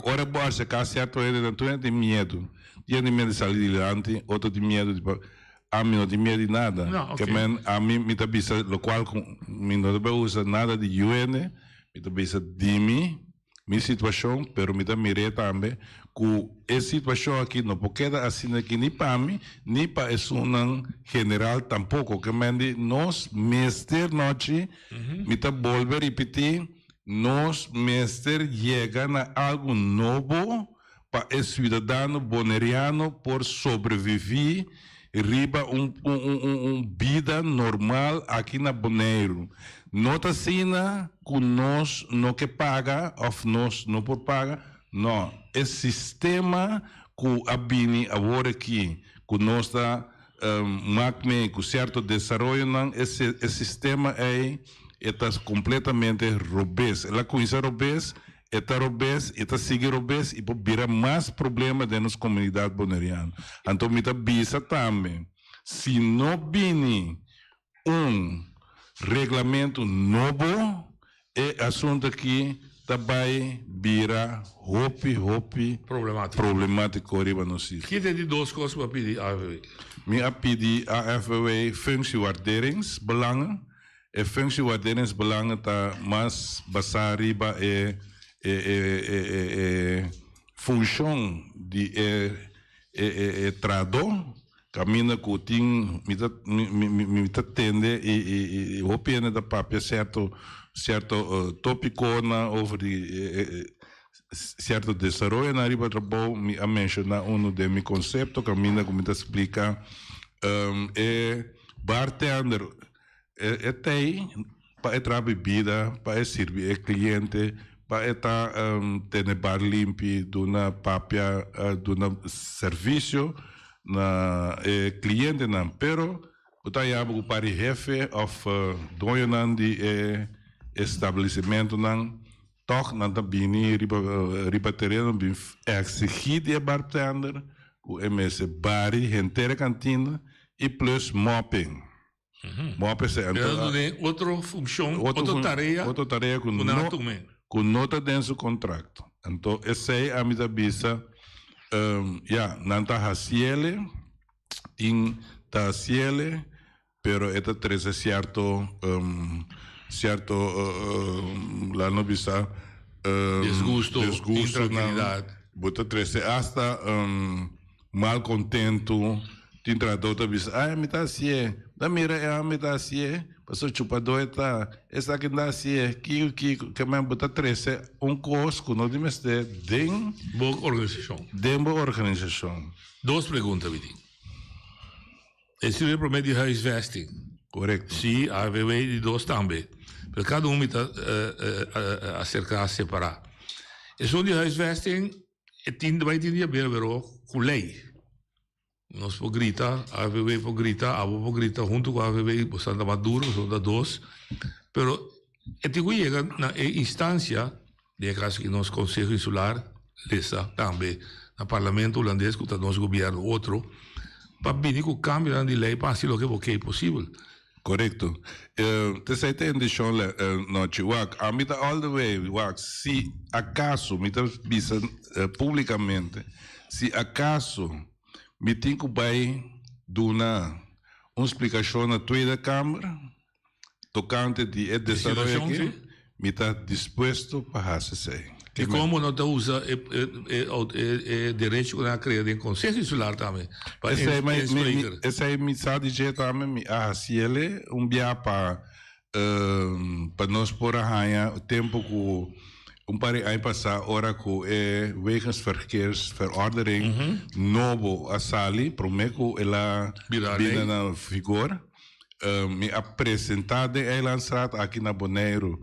ora boa se cá certo ele não tem medo de sair adiante, outro tem medo de a mim não tem medo de nada que a mim me tá bisa lo qual me não deve usar nada de UN me tá bisa de minha situação, pero me tá mire também que essa situação aqui não pode dar assim aqui nem para mim nem para isso não general tampouco que nós mestre noite me tá volver repetir nós, mestre, chega a algo novo para o cidadão boneriano por sobreviver riba vida normal aqui na Bonaire. Nota assim que nós não que paga, ou nós não por paga, Não, é sistema que abini agora aqui, que nós está macme com certo desenvolvimento, esse sistema está completamente robês. Ela conhece robês, está seguir robês e pode virar mais problema dentro das comunidades bonerianas. Então, me está bisa também. Se não vini regulamento novo, é assunto que também vira hopi problemático riba no sítio. Que tem de duas coisas para pedir à AFW? Me pedi à AFW functiewaarderingsbelangen. E functiewaarderingsbelangen tá mais basar riba função de trado. Caminha com o tim, me tende e opina da papel certo tópico na over certo desenvolvimento na riba trabalho me a mencionar de meu conceito caminha como te explica bartender tem para entrar bebida para servir cliente para estar ter bar limpo do na papel do na serviço na cliente não, pero utaya bu pari jefe of dono nan di estabelecimento não toch nan tabini riba terreno bin exigir de bartender o MS bari rentere cantina e plus mopping. Mopping se outra função, outra tarefa com nota dentro do contrato. Então essa é a minha visa. Nanta hasiele, pero esta trece certo la no bisa desgusto, intranquilidade. Bota trece hasta mal contento, tintradota bisa, me tá assim, da mira me tá assim, passou chupador essa que dá assim, que me bota trece costo no dimeste den boa organização. Duas perguntas, Vitinho. Esse é o problema de huisvesting. Correto. Sim, a AVW de dois também. Porque cada está a separar. Esse de huisvesting vai ter a ver com lei. Nós podemos gritar, a AVW pode gritar, a AVW pode gritar junto com a AVW, bastante maduro, são da dois. Mas chega na instância, de caso que nosso Conselho Insular, lesa também, no Parlamento holandês, que está nosso governo outro, para vir com o cambio de lei para fazer o que é possível. Correto. Você tem de show noite, a mim tá all the way, se acaso, me tá visa publicamente, se acaso me tem que vai dar uma explicação na tua Câmara, tocante de desenvolvimento aqui, me está disposto para fazer. E como não te usa direito na criação de conselho insular também? Essa é a mensagem de também, me ele dia para nós por o tempo que paar jaar passar hora que wegensverkeersverordening novo a sali promeco ela bina na vigor me apresentar de lançar aqui na Bonaire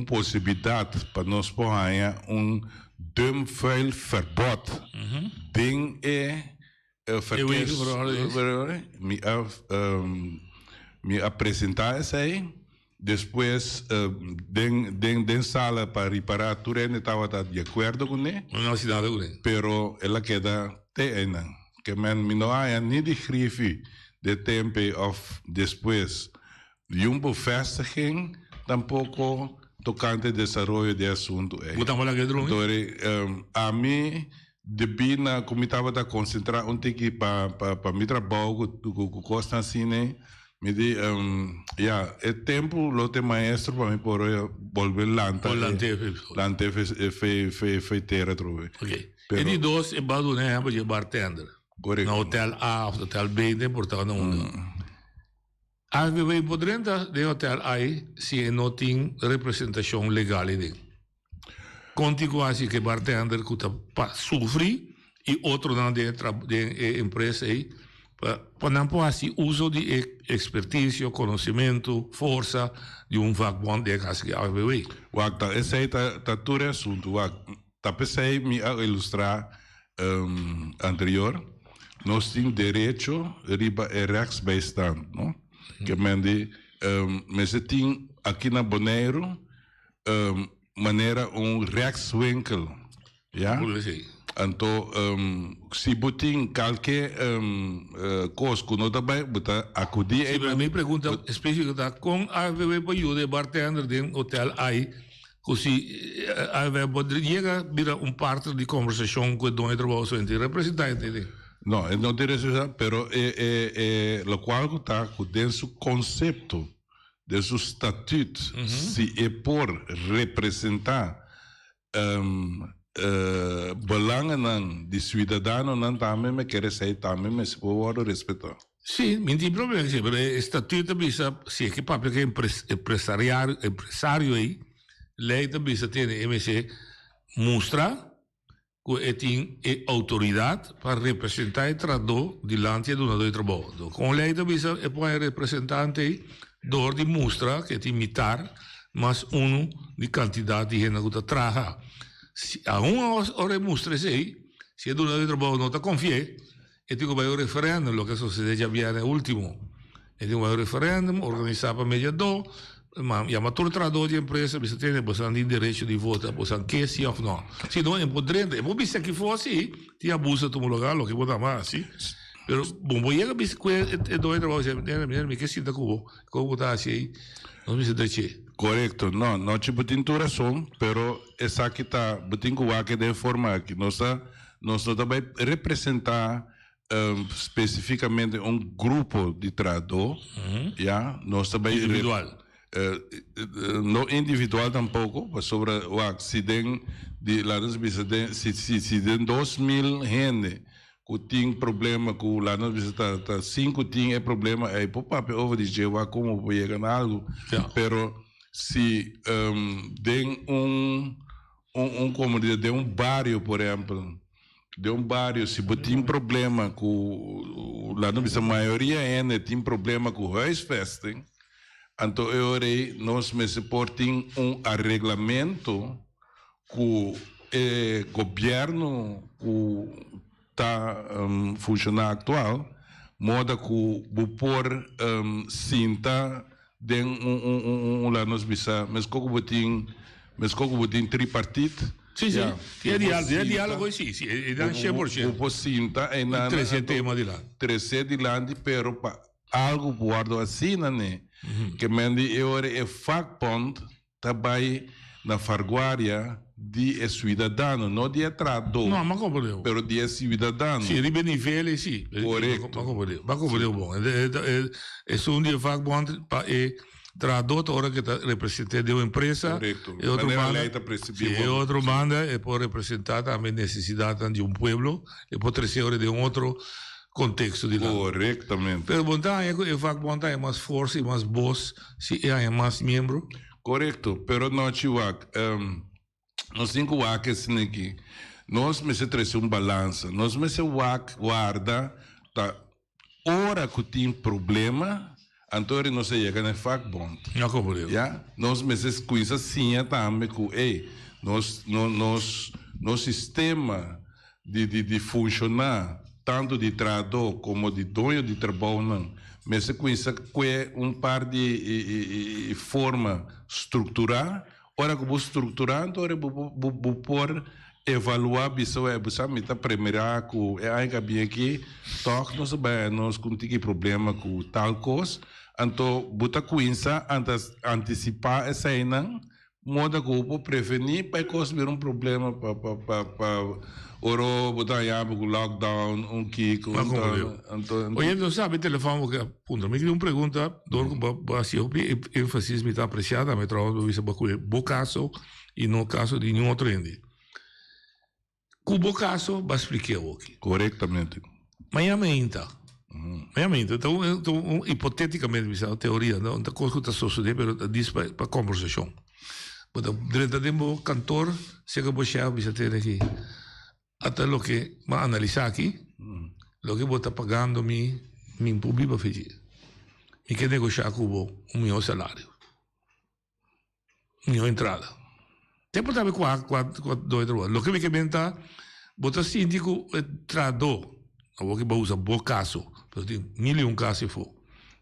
possibilidade para nós porra duimvuilverbod ding me apresentar essa aí. Depois, den sala para reparar, tu estava de acordo com ele? Não se nada com ele. Pero ela queda teena, que não há nem de grife de tempo of depois de bevestiging, tampouco tocante desenvolvimento de assunto. Então, a mim, devia, como estava a concentrar tique para meu trabalho, com Costa Cine, me di, é tempo, lote maestro para mim por volver lanta. Lante foi terra, trove. Ok. E de dois, é bado, né, de bartender. Correto. No hotel A, hotel B, né, portanto, não. A AVW poderia de hotel A, se não tem representação legal ali. Conti quase que bartender que sofre e outro não de empresa aí, para não fazer uso de expertise, conhecimento, força de vagabond de casa que AVW. Esse aí tá todo assunto. tapesei me a ilustrar anterior, nós temos direito riba rechtsbijstand, não? Que mende, mas tem aqui na Bonaire maneira rechtswinkel, ja? Então, se botem qualquer coisa que não também, bota acudir. Sim, mas a minha pergunta específica é como a AVB pode ajudar bartender de hotel aí, così a AVB poderia virar parte de conversação com o dono de trabalho entre representante. No, non dire però lo qual está dentro do conceito, dentro do estatuto, se é por representar belangen de cidadano, não também me quer dizer também me se pode respeitar. Sim, não tem problema, sim, mas o estatuto bisa se é que papel que empresário aí, lei também bisa tem MSC mostrar que tem autoridade para representar o trabalho diante do donador de trabalho. Com a lei também é para representante aí, door de mostrar que tem imitar, mas de quantidade de gente que trabalha. A hora mostra aí, se o donador de trabalho não está confia, e tem que vai ao referendo, o que sucede já viene último. E tem que vai ao referendo, organizar para mediador, mas a todo trabalho de empresa, você tem direito de votar, você quer sim ou não. Se não é podendo, é bom que fosse, tem abuso do lugar, o que vou dar mais, sim. Mas bom, vou chegar que é doido trabalho, me que sinta como está assim, não me sinta Correto, não te botem razão, pero essa que está botem que de forma que nós também representar especificamente grupo de trabalho, já, nós também individual. Não individual tampouco, mas sobre o acidente de lá se tem 2.000 gente que tem problema com lá nós visita 5 tem problema aí por papel over de como vai chegar algo, pero se tem comunidade de bairro, por exemplo, de bairro, se tem problema com lá não a maioria ainda tem problema com huisvesting, então eu nós me suportem arreglamento que o governo está funcionando atual, moda que o por sinta de lá nós bisa, mas como botin tripartite. Sim, sim. É diálogo, sim. É da 100%. O sinta é na 300 de lá. 300 de lá, pero pa algo guardo assim, né? Que mendi eu é facpont também na farguaria de cidadano, não de trabalhador. Não, mas como deu? Pero de cidadano. Sim, de nível, sim. Correto. Mas como deu bom. É um dia facpont para tradutor hora que representa de uma empresa. Correto. E outro manda é por representar também necessidade de um pueblo e por trazer de outro contexto de lá. Corretamente. Pero vontade é facpont é mais força e mais voz se é mais membro. Correto. Pero não chiwak. Nós temos que assim aqui. Nós me se traz balança. Nós me se guarda da hora que tem problema. Então, nós chega na facbond. Não como eu. Já? Nós mesmos coisas assim também que nosso sistema de funcionar tanto de trabalho como de dono de trabalho não. Mas coisa que é par de forma estruturar. Ora que vou estruturando, ora vou por evaluar pessoa é buscar meta primeira que é aí que bem aqui toque nós bem nós com tem problema com tal coisa então bota coisa antes antecipar essa aí não moda que vou prevenir para que vir problema para oro botar já com lockdown que então hoje não sabe telefone que ponto me queria uma pergunta dor com assim eu ênfase me está apreciada me trago isso bom caso e no caso de nenhum outro ende. Cubo caso, vai explicar aqui. Corretamente. Então, hipoteticamente, a teoria, não está coisa que está sucedendo, mas diz para a conversação. Mas durante o tempo, cantor, se que você vai ter aqui, até o que vai analisar aqui, o que você está pagando, me público para fazer. E que negociar com o meu salário. Minha entrada. Tempo também com dois trabalhos. Lo que me comenta, bota síndico trado, o que usa bom caso, pero tem mil casos for.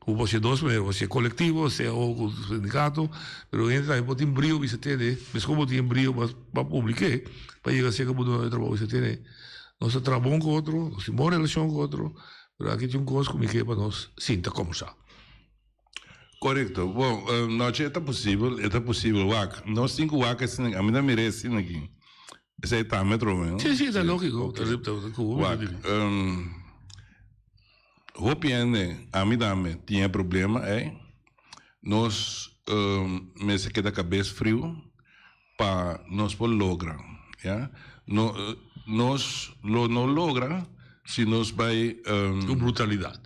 Você dois primeiros, você coletivo, você o sindicato, pero entra aí tem brilho, você tem, mas como tem brilho para publicar, para chegar a ser como do trabalho, você tem, nós trabalhamos com outro, nós temos relação com outro, pero aqui tem coisa como que para nós sinta como está. Correto. Bom, não é possível, WAC. Nós temos WAC, a minha merece aqui. Esse é o metro, Sim, é lógico. WAC. A minha tinha problema, nós me se queda cabeça frio para nós por lograr, yeah? Nós não logra se nós vai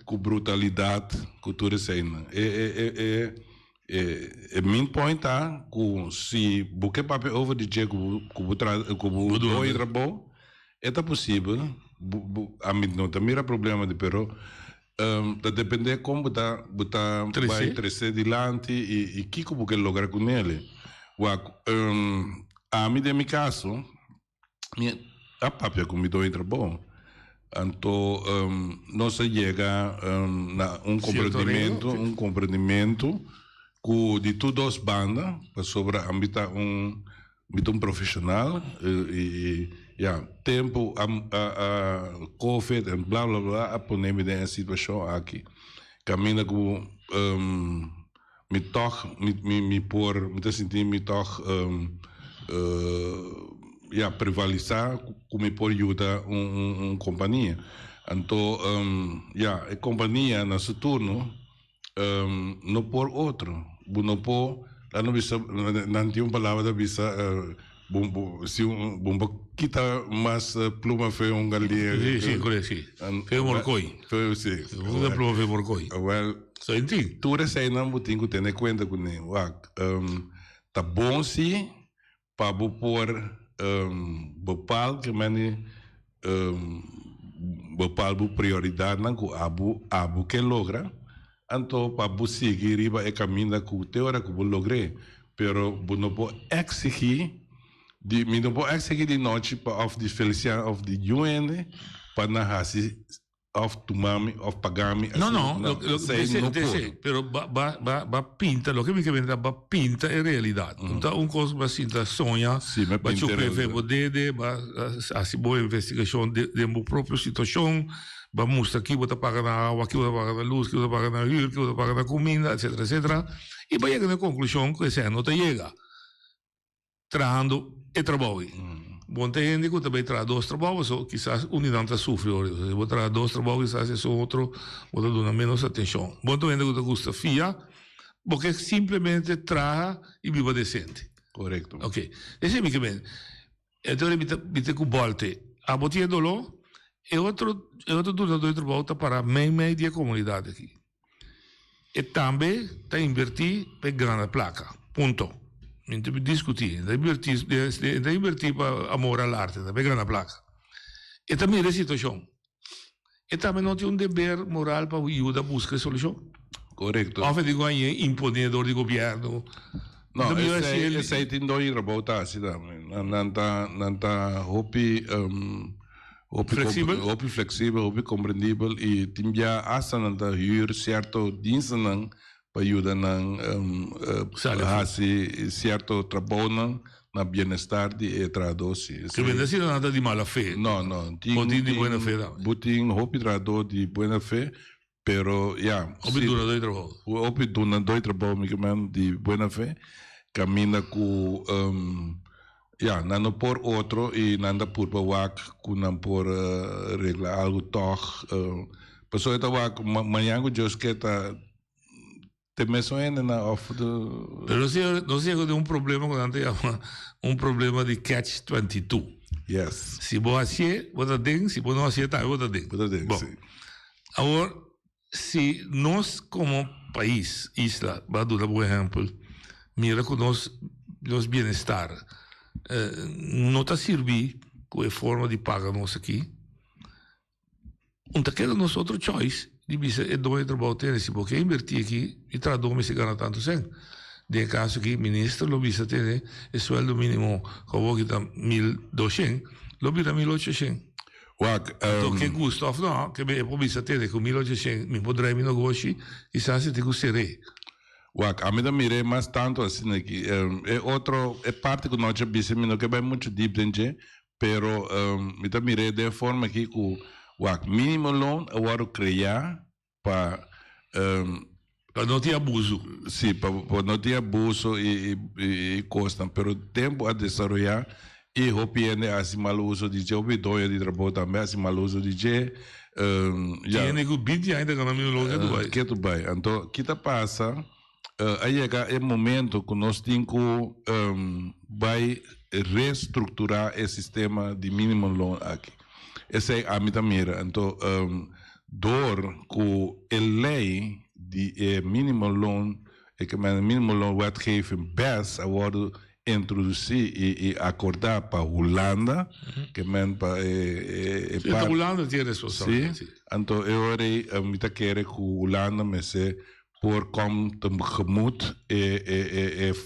com brutalidade, com tudo isso aí. Min point tá com se buque papel over de dia com dois trabalho é possível. A mim não tem problema de pero depende como vai crescer dilante e que como que logra com ele. A mim de meu caso, a papel com dois trabalho. Então, não se chega a compreendimento de todas as bandas sobre um profissional e tempo a Covid e blá blá blá a poner a situação aqui. Caminha com me sentir prevalecer como por ajudar companhia. Então, a companhia no seu turno não por outro, não por não tem uma palavra da visa se quita mais pluma foi galinha. Sim. Foi morcoi. Sim. Uma pluma foi morcoi. Só entendi. Tudo isso aí não tem que ter conta com ele. Tá bom sim para pôr bopal que mani bopal bu prioridade não que abu que logra então para bu seguir riba é caminho que o teora que bu logre pero bu não pode exigir de noite para of de felicidade of de UN para na hasi of tumami of pagami no pero va pinta lo que me queda va pinta é realidade então coisa va sinta sonha va chover dede va assim boa investigação de minha própria situação va mostrar aqui vou pagar na água aqui vou pagar na luz aqui vou pagar na hyra aqui vou pagar na comida etc e vai chegar na conclusão que esse não te chega trando e trabalho. Muita gente que também traz dois trabalhos, ou quizás um não está sofrendo. Se você traz dois trabalhos, quizás esse outro, você dá menos atenção. Muita gente que gosta fia, porque simplesmente traz e vive decente. Correto. Ok. Esse é o que vem. Então, ele me tem que volte. A botinha do lo, e outro dois trabalhos para a meia comunidade aqui. E também está invertir para grande placa. Ponto. Discutir, da invertir para amor all'arte, da grande placa. E também a situação. E também não tem um dever moral para ajudar a buscar solução. Correto. Ou digo aí, imponedor de governo. Não, esse aí tem dois trabalhos, assim, não está flexível, compreendível e tem já essa não está certo dinheiro para ajudar a certo trabalho na bem-estar de tradução. Que vem assim nada de má fé. Não. Tem de boa fé. Tem tradutor de boa fé, pero dura dois trabalhos. Dois trabalhos de boa fé, caminha com não por outro e nada por wak, não por regla algo toch. Pessoa está wak, amanhã que Deus quer Mas não sei de problema quando chama problema de catch-22. Yes. Se você vota dentro, se você não aceitar, vota dentro. Bom, agora, se nós como país, isla, vou dar um exemplo, mira com nosso bem-estar, não está servindo com a forma de pagar nós aqui, então queda nosso outro choice. Dice, e dove trovo tenere, si può che invertir aqui e tradome se ganha tanto sem. de caso que ministro lo bisa tiene el sueldo mínimo como que está 1.200, lo bisa 1.800. Che gusto of no, che me bisa tiene con 1.800, mi potrei mi negoci, chissà se ti gusterei. A mí también mire más tanto así aquí. Es parte que no se que va mucho deep dentro, pero me también mire de forma que mínimo loan agora criar para não ter abuso. Sim, para não ter abuso e custam, pero tempo a desenvolver e hopiende assim mal uso de je obidonha de trabalho também assim mal uso de je já nego bid ainda que não me loja do vai. Que tu vai. Então, que tá passa aí chega o momento que nós temos que vai reestruturar o sistema de minimum loan aqui. Essa é a minha mira. Então, door com a lei de minimum loan, que o minimum loan wetgeving best agora introduzir e acordar para a Holanda, que men para a Holanda tem responsabilidade. Sim. Então, eu quero que a Holanda me se por como tegemoet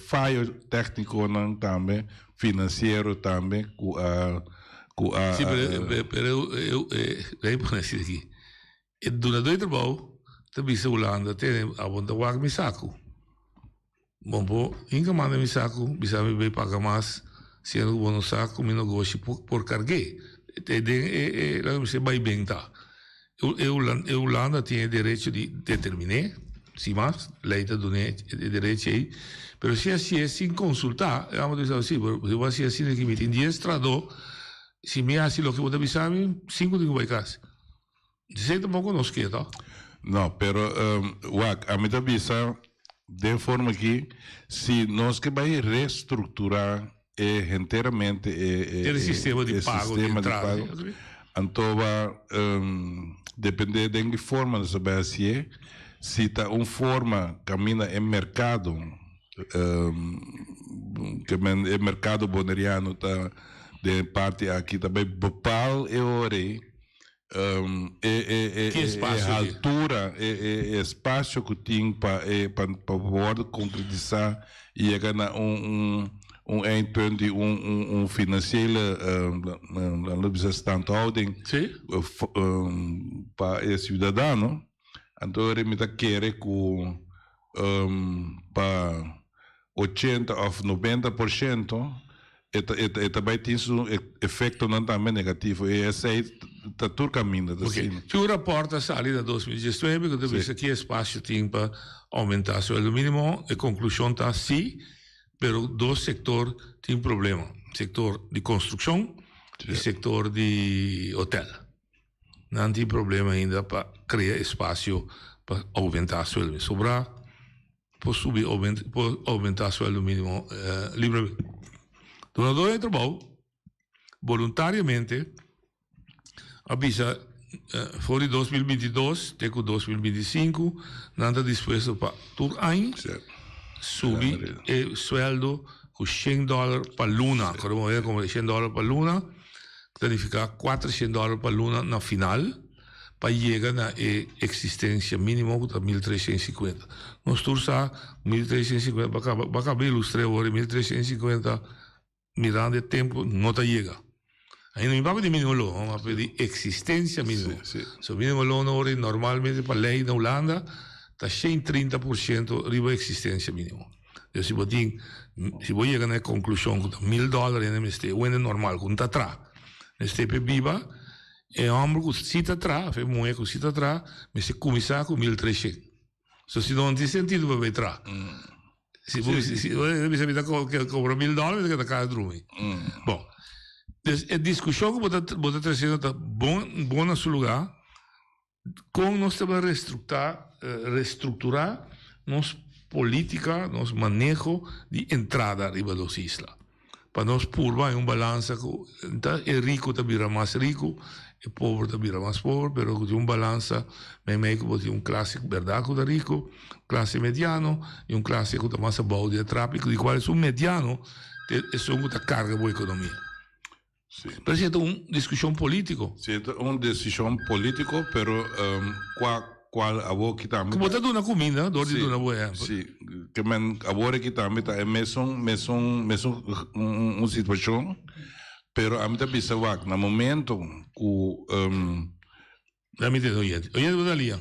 fallo técnico também, financeiro também, Sim, pero eu por assim aqui. Durante o trabalho, também a Holanda tem a bunda wag mi saco. Bom, inga manda mi saco, bisa me vai pagar mais, se eu não saco, me negocio por carguei. Lá me se vai bem tá. A Holanda tem direito de determinar, sim, mas lei da dona direito aí. Pero se assim sem consultar, vamos dizer assim, eu vou assim que me tem 10 tradutor. Se me hace lo que vos avisame, 5 de vai casa. Você tampoco nos queda. Não, pero a mim avisa de forma que se nós que vai reestruturar inteiramente o sistema de pago, então vai depender de que forma nós vai fazer. Se está uma forma caminha em mercado, que o mercado boneriano está de parte aqui também Bopal e Ore a altura espaço que tem para poder concretizar e chegar a endpunt die financiële standhouding para o cidadão. Então, ele está querendo para 80% ou 90%. Também tem um efeito não também negativo. E esse aí está tudo caminhando. Se o rapporto sai da 2019, que deve ser que espaço tem para aumentar o salário mínimo, a conclusão está sim, mas dois setores têm problema. O setor de construção e o setor de hotel. Não tem problema ainda para criar espaço para aumentar o salário mínimo. Sobrar, para subir, aumentar o salário mínimo livremente. Donador de trabalho, voluntariamente, avisa fora de 2022, até 2025, não está disposto para todo ano subir o sueldo com $100 para luna. Queremos ver como $100 para luna, significa $400 para luna na final, para chegar na existência mínima de 1.350. Nós todos sabemos 1.350, para acabar ilustrar agora, 1.350 mirando o tempo, não está chega. Aí não vai pedir mínimo loan, vamos pedir existência mínima. O mínimo loan agora, normalmente, para a lei na Holanda, está 130% riba existência mínima. Então, se você chegar na conclusão que $1.000 em MST, o é normal, quando está atrás, neste viva, é homem que se está atrás, é mulher que se está atrás, mas se começar com 1.300. Se não tem sentido para entrar. Se você cobra $1.000, que está dormir. Bom, a discussão que você está trazendo está boa no seu lugar, como nós temos que reestruturar nossa política, nosso manejo de entrada arriba das islas. Para nós pôr em balança, o rico também é mais rico, o pobre também é mais pobre, mas tem balança, meio que tem classe verdade que é rico, classe mediano e classe que está mais abaixo de tráfico, de qual é o mediano, é só que carga a economia. Mas é uma discussão política. Sim, é uma decisão política, mas qual avo que também. Como tá dando comida, dor de dona boa. Sim, que men agora que também tá é mesmo situação, pero a mim tá bisa wak na momento que a mim te doiente. Oye, Dalia.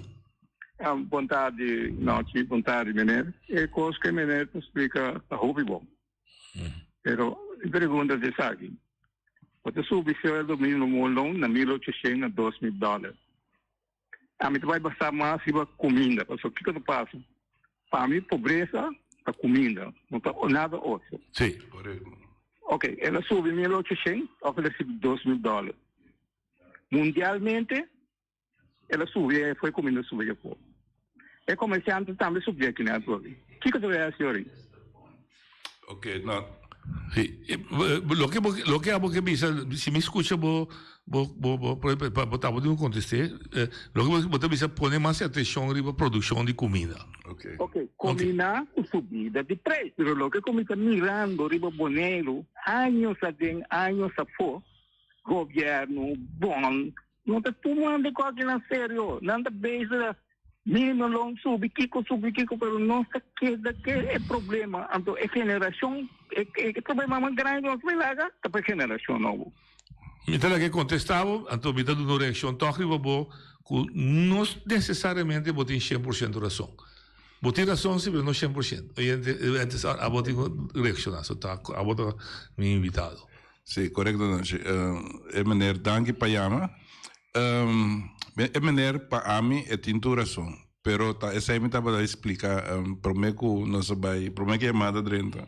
Boa tarde, noite, boa tarde, menino. É coisa que menino explica a hobby bom. Pero pergunta de sabe. Você subiu do mínimo loan na $1,800 a $2,000. A mim vai bastar mais se a comida. Porque o que eu faço? Para mim, pobreza, a comida. Não está nada outro. Sim. Ok, ela sube $1,800, oferece $2,000. Mundialmente, ela sube, foi comida subir pouco. É comerciante também subir aqui na tua vida. O que você vai fazer? Ok, não. Sí. Lo que hago que si me escucha, de un contesté, lo que vos te poner más atención en la producción de comida. Ok, combinar con subida de precio, pero lo que comienza mirando riba bonero, años a fo, gobierno, bom, não está tomando qualquer na sério, não está bem, mínimo long sube kiko, pero não se queda que é problema, então é geração, é problema mais grande, não se laga, tá para geração novo. Então, que contestava, então, me dando uma reação tão riba que não necessariamente vou ter 100% razão. Vou ter razão, sim, mas não 100%. E antes, a vou ter reaccionar, só tá, a vou ter me invitado. Sim, correto, é maneira, danke Payama. É maneira para mim é tinta razão, pero essa aí me estava a explicar, prometo não sabe, prometo chamada dentro.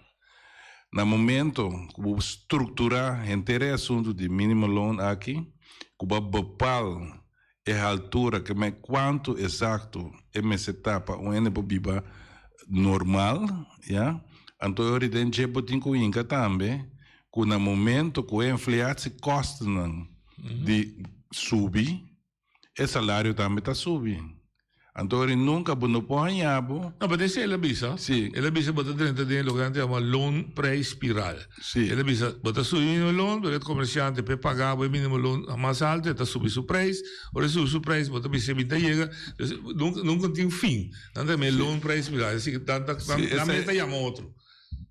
No momento que estruturar inteiro assunto de mínimo loan aqui, que vai bopal é a altura que me quanto exato é essa etapa onde é biba normal, já? Então eu entendo que tem que inca também, que no momento que a inflação custa de subir, o salário também está subindo. Então, ele nunca não pode ganhar. Não, mas essa é a visa. Sim. Ela visa bota dentro de lo que a gente chama loan pré-espiral. Sim. Ela visa bota subir o loan, porque o comerciante para pagar o mínimo loan mais alto, está subir o preço. Ora, sube o preço, bota visa que chega, nunca tem fim. Não tem loan pré-espiral. Assim, a meta chama outro.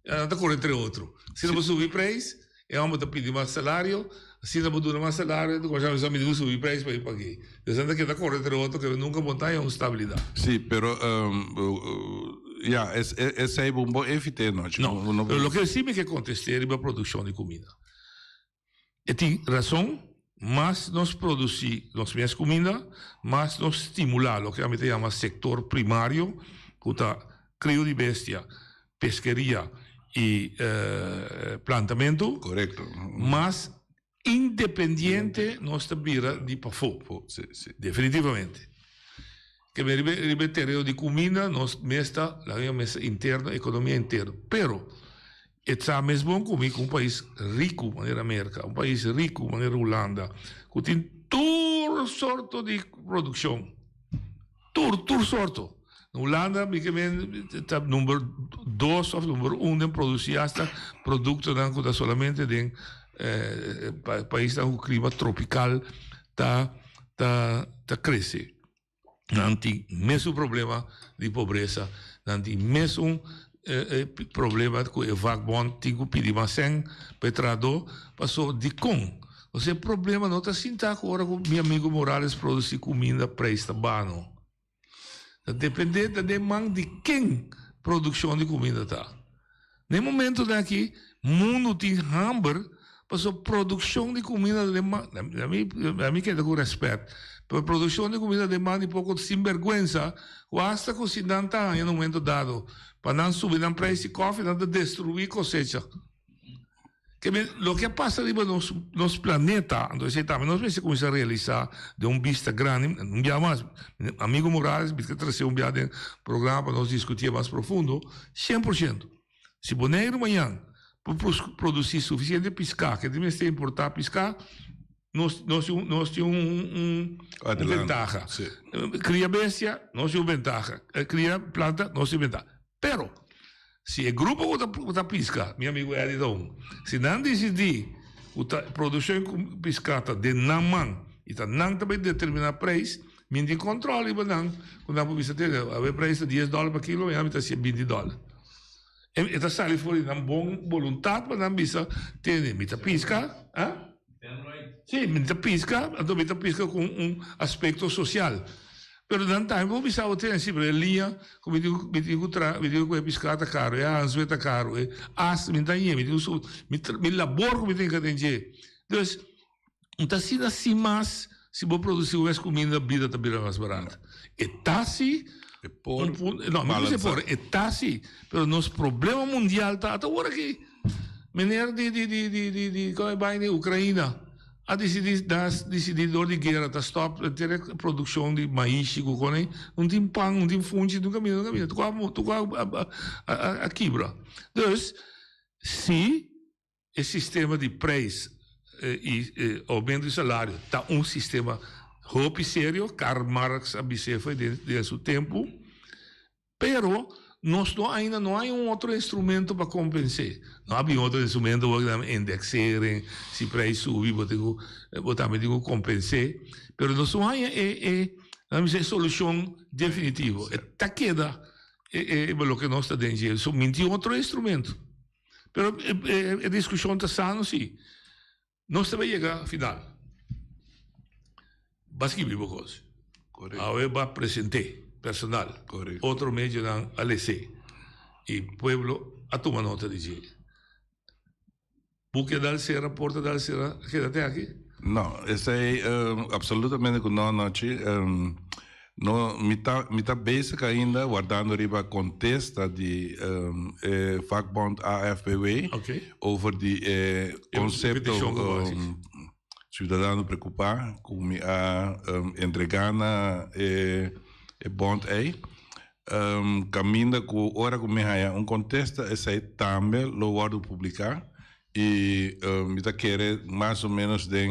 Não está correndo entre outro. Se não subir o preço, é uma que pedir mais salário. Se não mudar mais salário, tu já me diz subir preço para ir para aqui. Então, que está correndo entre outro, que nunca montar é uma estabilidade. Sim, pero esse é bom evitar, não? Não, pero o que sim me que contestar é a produção de comida. E tem razão, mas nós produzir as minhas comidas, mas nós estimular o que a gente chama sector primário, que está crio de bestia, pesqueria e plantamento. Correto. Mas independiente nós vira de pafo, definitivamente. Que me ripeterei de comida, nós mesta la mesa interna, economia interna. Pero é mesmo comigo um país rico, maneira América, um país rico, maneira Holanda, que tem toda sorte de produção, toda sorte. Na Holanda, está número 2 ou número 1 de produzir hasta produtos que solamente de país com clima tropical tá cresce. Não tem mesmo problema de pobreza, não tem mesmo problema que o vagabundo tem que pedir mais petrado, passou de com. Ou seja, o problema não está assim, tá agora com meu amigo Morales produzir comida preço bano. Depende da demanda de quem produção de comida está. No momento daqui, o mundo tem hamburger. Passou produção de comida demanda, a mim que é com respeito, pero produção de comida demanda um pouco de sinvergüenza, basta cozinhar em um momento dado, para não subir o preço de coffee, não destruir cosecha. O que passa no nosso planeta, então, nós vamos começar a realizar de vista grande, um dia mais, amigo Morales, que trazer um dia de programa para nós discutir mais profundo, 100%. Se o negro amanhã para produzir suficiente pescar, que devemos ter importar pescar, nós temos uma ventaja. Cria bestia, nós temos ventaja. Cria planta, nós temos ventaja. Pero, se o grupo está pescar, meu amigo Edson, se não decidir a produção pescada de não man, e não também determinar preço, Minti controle, quando abbiamo visto te, aveva preso $10 per chilo e abbiamo sia $20. E da sale fuori una buona volontà, ma abbiamo visto te, mi pisca, Sì, mi pisca, dove pisca con un aspetto sociale. Però nel tempo mi stavo tenendo sempre lì, come dico che è piscata caro, anzueta caro, mi dico, mi lavoro come tengo che tengo. Quindi, un tassino assim mais, se vou produzir o comida, a vida também é mais barata. E tassi, não, mas você pode, é tassi, pero nosso problema mundial está até agora aqui. Meneer como é bem na Ucrânia, a decidido de guerra, tá stop a produção de maíz, não tem pão, não tem fonte, não caminha, tu a quebra. Então, se o sistema de preço e aumento de salário está sistema roupa sério, Karl Marx foi desde seu tempo, pero nós ainda não há outro instrumento para compensar. Não há outro instrumento para indexar, se o preço subir, vou compensar, pero nós não há solução definitiva. Está queda o que nós estamos dizendo, somente outro instrumento. Pero a discussão está sã, sim. Nós também chegamos ao final. Basicamente, uma coisa. Agora vai apresentar personal. Outro meio da ALC. E o povo a tomar nota de jeito. Porque dal serra, porta dal serra, quédate aqui? Não, isso é absolutamente com nós, me está basic ainda, guardando a contesta de vakbond AFPW over die conceito cidadão preocupar com a entregana bond aí. Caminha com hora com minha contesta esse aí também lo guardo publicar e me está querendo mais ou menos de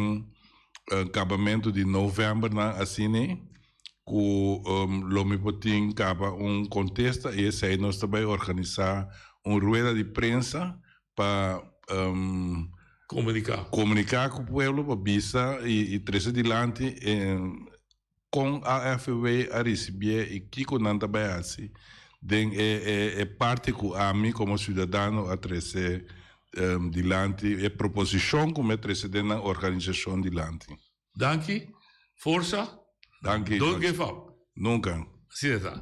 acabamento de novembro na assim que Lomipotin acaba contesta e esse aí nós também organizar rueda de prensa para comunicar com o povo para visa e trazer adiante com a AFW a receber e que não também assim é parte que a mim como cidadão a trazer adiante é proposição como é trazer na organização adiante. Danke, força. Danke. Don't give up. Nunca. Sim, está.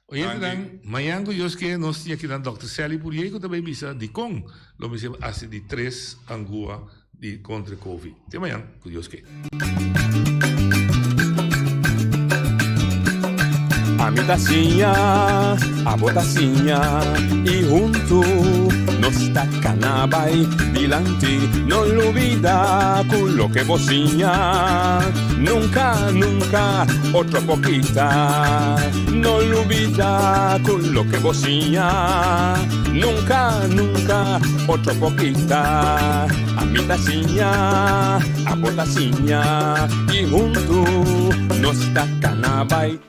Hoje dan, amanhã eu que nós tinha que dar Dr. Sally Puriego também bisa de com, lo me hace de 3 angua de contra Covid. Até amanhã, Deus que. A mi tacinha, a botacinha e junto nos tacanabay dilante, no lo olvida con lo que bocinha, nunca, nunca, otra poquita, no lo olvida con lo que bocinha, nunca, nunca, otra poquita, a mi tacinha, a botacinha y junto nos tacanabay